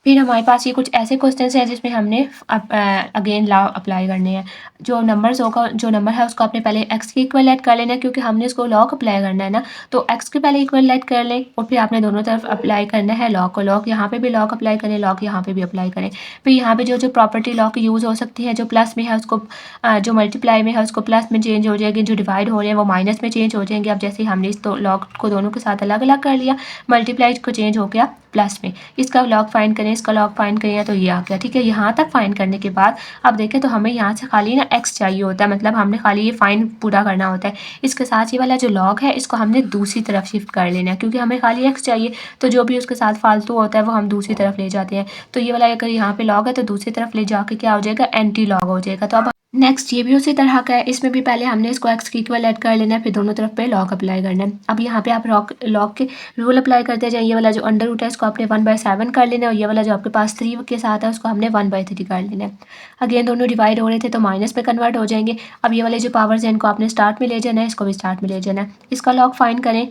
फिर हमारे पास ये कुछ ऐसे क्वेश्चन हैं जिसमें हमने अगेन लॉ अप्लाई करने हैं। जो नंबर्स होगा, जो नंबर है उसको आपने पहले x के इक्वल ऐड कर लेना है, क्योंकि हमने इसको लॉग अप्लाई करना है ना, तो x के पहले इक्वल ऐड कर लें और फिर आपने दोनों तरफ अप्लाई करना है लॉग को। लॉग यहाँ पे भी लॉग अप्लाई करें, लॉग यहाँ पे भी अप्लाई करें। फिर यहाँ पे जो जो प्रॉपर्टी लॉग की यूज़ हो सकती है, जो प्लस में है उसको जो मल्टीप्लाई में है उसको प्लस में चेंज हो जाएगी, जो डिवाइड हो रहे हैं वो माइनस में चेंज हो जाएंगे। अब जैसे हमने इस तो लॉग को दोनों के साथ अलग अलग कर लिया, मल्टीप्लाई को चेंज हो गया प्लस में। इसका लॉग फाइंड करें, इसका लॉग फाइंड करें तो ये आ गया, ठीक है। यहाँ तक फाइंड करने के बाद अब देखें तो हमें यहाँ से खाली ना x चाहिए होता है, मतलब हमने खाली ये फाइंड पूरा करना होता है। इसके साथ ये वाला जो लॉग है इसको हमने दूसरी तरफ शिफ्ट कर लेना है, क्योंकि हमें खाली x चाहिए, तो जो भी उसके साथ फालतू होता है वो हम दूसरी तरफ ले जाते हैं। तो ये वाला अगर यहाँ पे लॉग है तो दूसरी तरफ ले जाके क्या हो जाएगा, एंटी लॉग हो जाएगा। तो अब नेक्स्ट ये भी उसी तरह का है, इसमें भी पहले हमने इसको x की इक्वल ऐड कर लेना है, फिर दोनों तरफ पे लॉग अप्लाई करना है। अब यहाँ पे आप लॉग के रूल अप्लाई करते जाए। ये वाला जो अंडर रूट है इसको आपने 1/7 कर लेना है, और ये वाला जो आपके पास 3 के साथ है उसको हमने 1/3 कर लेना है। अगेन दोनों डिवाइड हो रहे थे तो माइनस में कन्वर्ट हो जाएंगे। अब ये वाले जो पावर्स हैं इनको आपने स्टार्ट में ले जाना है, इसको भी स्टार्ट में ले जाना है। इसका लॉग फाइंड करें,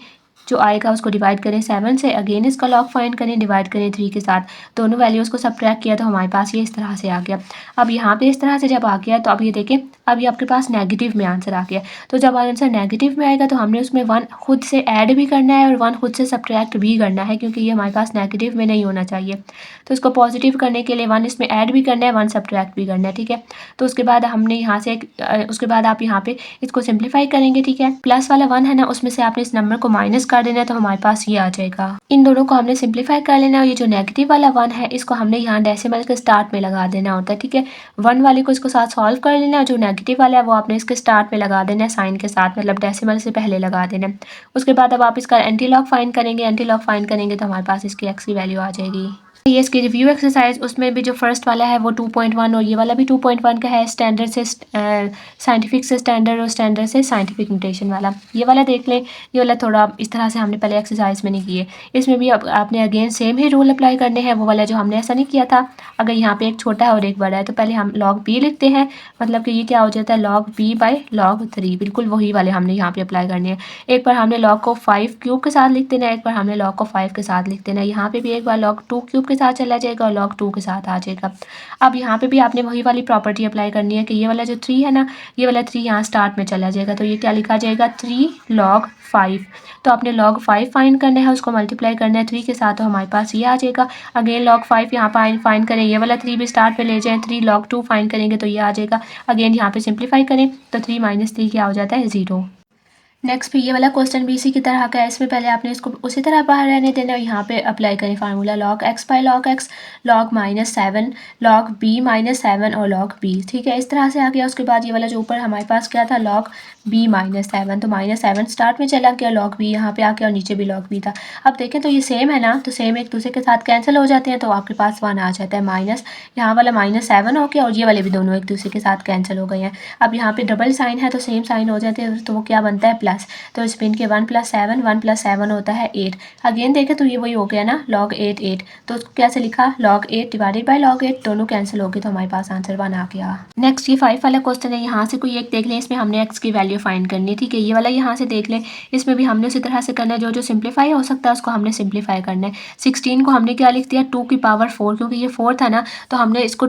जो आएगा उसको डिवाइड करें 7 से, अगेन इसका लॉग फाइंड करें, डिवाइड करें 3 के साथ, दोनों वैल्यूज़ को सब्ट्रैक्ट किया तो हमारे पास ये इस तरह से आ गया। अब यहाँ पे इस तरह से जब आ गया तो अब ये देखें, अब ये आपके पास नेगेटिव में आंसर आ गया। तो जब आंसर नेगेटिव में आएगा तो हमने उसमें 1 खुद से ऐड भी करना है और 1 खुद से सब्ट्रैक्ट भी करना है, क्योंकि ये हमारे पास नेगेटिव में नहीं होना चाहिए। तो इसको पॉजिटिव करने के लिए 1 इसमें ऐड भी करना है, 1 सब्ट्रैक्ट भी करना है, ठीक है। तो उसके बाद हमने यहाँ से उसके बाद आप यहाँ पे इसको सिंप्लीफाई करेंगे, ठीक है। प्लस वाला 1 है ना, उसमें से आपने इस नंबर को माइनस कर देना है तो हमारे पास ये आ जाएगा। इन दोनों को हमने सिंप्लीफाई कर लेना है, और ये जो नेगेटिव वाला 1 है इसको हमने यहाँ डेसिमल के स्टार्ट में लगा देना होता है, ठीक है। 1 वाले को इसको साथ सॉल्व कर लेना है, जो नेगेटिव वाला है वो आपने इसके स्टार्ट में लगा देना है साइन के साथ, मतलब डेसिमल से पहले लगा देना है। उसके बाद अब आप इसका एंटी लॉग फाइंड करेंगे, एंटी लॉग फाइंड करेंगे तो हमारे पास इसकी x की वैल्यू आ जाएगी। ये इसकी रिव्यू एक्सरसाइज, उसमें भी जो फर्स्ट वाला है वो 2.1 और ये वाला भी 2.1 का है, स्टैंडर्ड से साइंटिफिक से स्टैंडर्ड और स्टैंडर्ड से साइंटिफिक नोटेशन वाला। ये वाला देख लें, ये वाला थोड़ा इस तरह से हमने पहले एक्सरसाइज में नहीं किए। इसमें भी अब आपने अगेन सेम ही रूल अप्लाई करने हैं, वो वाला जो हमने ऐसा नहीं किया था। अगर यहाँ पे एक छोटा है और एक बड़ा है तो पहले हम log b लिखते हैं, मतलब कि ये क्या हो जाता है log b/log 3, बिल्कुल वही वाले हमने यहाँ पे अप्लाई करने हैं। एक बार हमने log को 5 क्यूब के साथ लिख देना है, एक बार हमने log को 5 के साथ लिख देना है। यहाँ पे भी एक बार log 2 क्यूब के साथ चला जाएगा और log 2 के साथ आ जाएगा। अब यहाँ पे भी आपने वही वाली प्रॉपर्टी अप्लाई करनी है कि ये वाला जो 3 है ना, ये वाला 3 यहाँ स्टार्ट में चला जाएगा, तो ये क्या लिखा जाएगा 3 log 5। तो आपने log 5 फाइंड करना है, उसको मल्टीप्लाई करना है 3 के साथ, तो हमारे पास ये आ जाएगा। अगेन log 5 यहाँ पर फाइंड करें, ये वाला 3 भी स्टार्ट पे ले जाएं, 3 log 2 फाइंड करेंगे तो ये आ जाएगा। अगेन यहाँ पे सिंप्लीफाई करें तो 3 - 3 क्या हो जाता है 0। नेक्स्ट भी ये वाला क्वेश्चन भी इसी की तरह का है, इसमें पहले आपने इसको उसी तरह बाहर रहने देना और यहाँ पे अप्लाई करें formula log x/log x, log -7, log b -7 और log b, ठीक है। इस तरह से आ गया। उसके बाद ये वाला जो ऊपर हमारे पास क्या था log b -7, तो -7 स्टार्ट में चला गया, log b यहाँ पे आ गया और नीचे भी log b था। अब देखें तो ये सेम है ना, तो सेम एक दूसरे के साथ कैंसिल हो जाते हैं, तो आपके पास 1 आ जाता है। माइनस यहाँ वाला -7 हो गया और ये वाले भी दोनों एक दूसरे के साथ कैंसिल हो गए हैं। अब यहाँ पे डबल साइन है तो सेम साइन हो जाते हैं, तो वो क्या बनता है प्लस, तो इस मीन के 1 + 7 होता है 8। अगेन देखें तो ये वही हो गया ना log 8 8, तो कैसे लिखा log 8 डिवाइडेड बाय log 8, दोनों कैंसिल हो गए तो हमारे पास आंसर 1 आ गया। नेक्स्ट ये 5 वाला क्वेश्चन है, यहाँ से कोई एक देख लें, इसमें हमने x की वैल्यू फाइंड करनी है, ठीक है। ये वाला यहाँ से देख लें, इसमें भी हमने उसी तरह से करना है, जो जो सिंप्लीफाई हो सकता है उसको हमने सिंप्लीफाई करना है। 16 को हमने क्या लिख दिया 2 की पावर 4, क्योंकि ये 4 था ना तो हमने इसको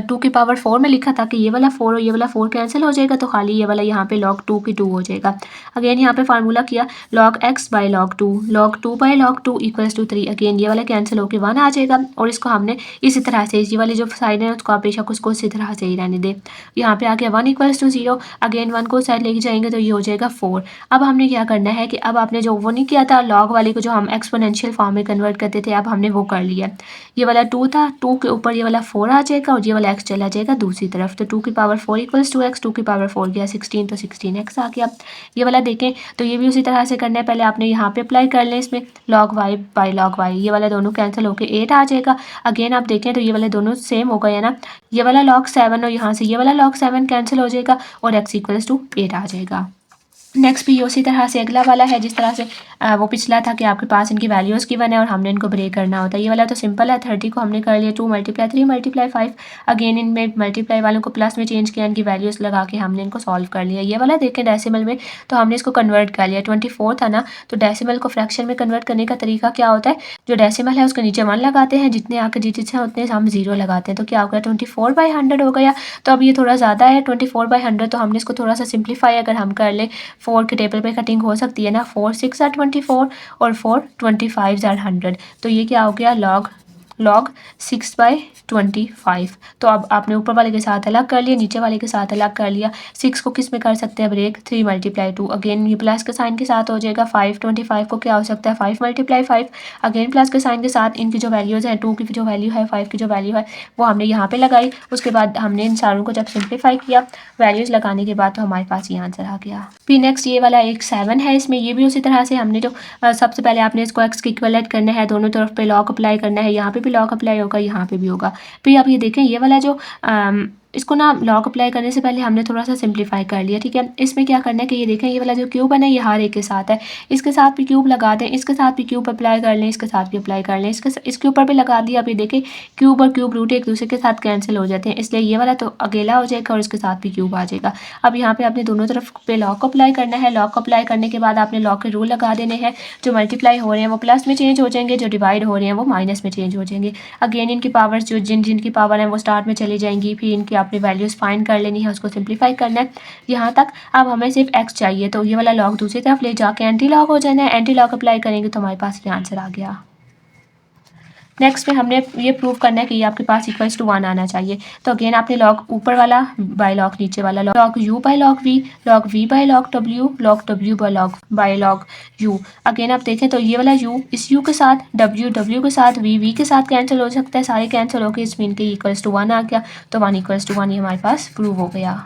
2 की पावर 4 में लिखा था कि ये वाला 4 और ये वाला 4 कैंसिल हो जाएगा, तो खाली ये वाला यहाँ पे log 2 की 2 हो जाएगा। अगेन यहाँ पे फार्मूला किया log x by log 2, log 2 by log 2 equals to 3। Again ये वाला कैंसिल होकर 1 आ जाएगा, और इसको हमने इसी तरह से ये वाली जो साइड है उसको आप बेशक उसको इसी तरह से ही रहने दे। यहाँ पे आ गया 1 इक्वल्स टू 0। अगेन 1 को साइड लेके जाएंगे तो ये हो जाएगा 4। अब हमने क्या करना है कि अब आपने जो वो नहीं किया था log वाले को, जो हम एक्सपोनेंशियल फॉर्म में कन्वर्ट करते थे, अब हमने वो कर लिया। ये वाला 2 था, 2 के ऊपर ये वाला 4 आ जाएगा और ये वाला x चला जाएगा दूसरी तरफ, तो 2 की पावर 4 इक्वल्स टू x, 2 की पावर 4 गया 16, तो 16x आ गया। ये वाला देखें तो ये भी उसी तरह से करना है, पहले आपने यहाँ पे अप्लाई कर लें इसमें log y by log y, ये वाला दोनों कैंसिल होकर 8 आ जाएगा। अगेन आप देखें तो ये वाले दोनों सेम हो गए हैं ना, ये वाला log 7 और यहाँ से ये वाला log 7 कैंसिल हो जाएगा और x इक्वल्स टू 8 आ जाएगा। नेक्स्ट भी उसी तरह से अगला वाला है, जिस तरह से वो पिछला था कि आपके पास इनकी वैल्यूज़ गिवन है और हमने इनको ब्रेक करना होता है। ये वाला तो सिंपल है, 30 को हमने कर लिया 2 × 3 × 5। अगेन इनमें मल्टीप्लाई वालों को प्लस में चेंज किया, इनकी वैल्यूज़ लगा के हमने इनको सॉल्व कर लिया। ये वाला देखें डेसिमल में, तो हमने इसको कन्वर्ट कर लिया। 24 था ना, तो डेसिमल को फ्रैक्शन में कन्वर्ट करने का तरीका क्या होता है, जो डेसिमल है उसके नीचे 1 लगाते हैं, जितने आके डिजिट्स हैं उतने हम 0 लगाते हैं, तो क्या हो गया 24/100 हो गया। तो अब ये थोड़ा ज़्यादा है 24/100, तो हमने इसको थोड़ा सा सिंप्लीफाई अगर हम कर लें, 4 के टेबल पे कटिंग हो सकती है ना, 4 6 are 24 और 4 25 are 100, तो ये क्या हो गया log 6/25। तो अब आपने ऊपर वाले के साथ अलग कर लिया, नीचे वाले के साथ अलग कर लिया। 6 को किस में कर सकते हैं ब्रेक, 3 × 2। अगेन ये प्लस के साइन के साथ हो जाएगा। 5 25 को क्या हो सकता है 5 × 5। अगेन प्लस के साइन के साथ इनकी जो वैल्यूज़ हैं, 2 की जो वैल्यू है, 5 की जो वैल्यू है, वो हमने यहाँ पे लगाई। उसके बाद हमने इन सारों को जब सिंप्लीफाई किया वैल्यूज़ लगाने के बाद, तो हमारे पास ये आंसर आ गया। फिर नेक्स्ट ये वाला एक 7 है, इसमें ये भी उसी तरह से हमने जो सबसे पहले आपने इसको x की इक्विवेलेंट करना है, दोनों तरफ पे लॉग अप्लाई करना है, यहाँ पे भी लॉग अप्लाई होगा, यहाँ पे भी होगा। फिर आप ये देखें ये वाला जो इसको ना लॉग अप्लाई करने से पहले हमने थोड़ा सा सिंप्लीफाई कर लिया, ठीक है। इसमें क्या करना है कि ये देखें ये वाला जो क्यूब है ना, ये हर एक के साथ है, इसके साथ भी क्यूब लगा दें, इसके साथ भी क्यूब अप्लाई कर लें, इसके साथ भी अप्लाई कर लें, इसके ऊपर भी लगा दिया। अब ये देखें क्यूब और क्यूब रूट एक दूसरे के साथ कैंसिल हो जाते हैं, इसलिए ये वाला तो अकेला हो जाएगा और इसके साथ भी क्यूब आ जाएगा। अब यहाँ पे आपने दोनों तरफ पे लॉग को अप्लाई करना है। लॉग को अप्लाई करने के बाद आपने लॉग के रूल लगा देने हैं, जो मल्टीप्लाई हो रहे हैं वो प्लस में चेंज हो जाएंगे, जो डिवाइड हो रहे हैं वो माइनस में चेंज हो जाएंगे। अगेन इनकी पावर्स जो जिनकी पावर है वो स्टार्ट में चली जाएंगी, फिर इनकी आपने वैल्यूज़ फाइंड कर लेनी है, उसको सिंप्लीफाई करना है यहाँ तक। अब हमें सिर्फ x चाहिए, तो ये वाला लॉग दूसरी तरफ ले जाके एंटी लॉग हो जाना है। एंटी लॉग अप्लाई करेंगे तो हमारे पास ये आंसर आ गया। नेक्स्ट में हमने ये प्रूव करना है कि ये आपके पास इक्वल्स टू 1 आना चाहिए। तो अगेन आपने लॉग ऊपर वाला बाय लॉग नीचे वाला, log u by log v by log w by log u। Again आप देखें तो ये वाला u इस u के साथ w के साथ v के साथ कैंसिल हो सकता है, सारे कैंसिल होकर इस मीन के इक्वल्स टू 1 आ गया। तो 1 = 1 ये हमारे पास प्रूव हो गया।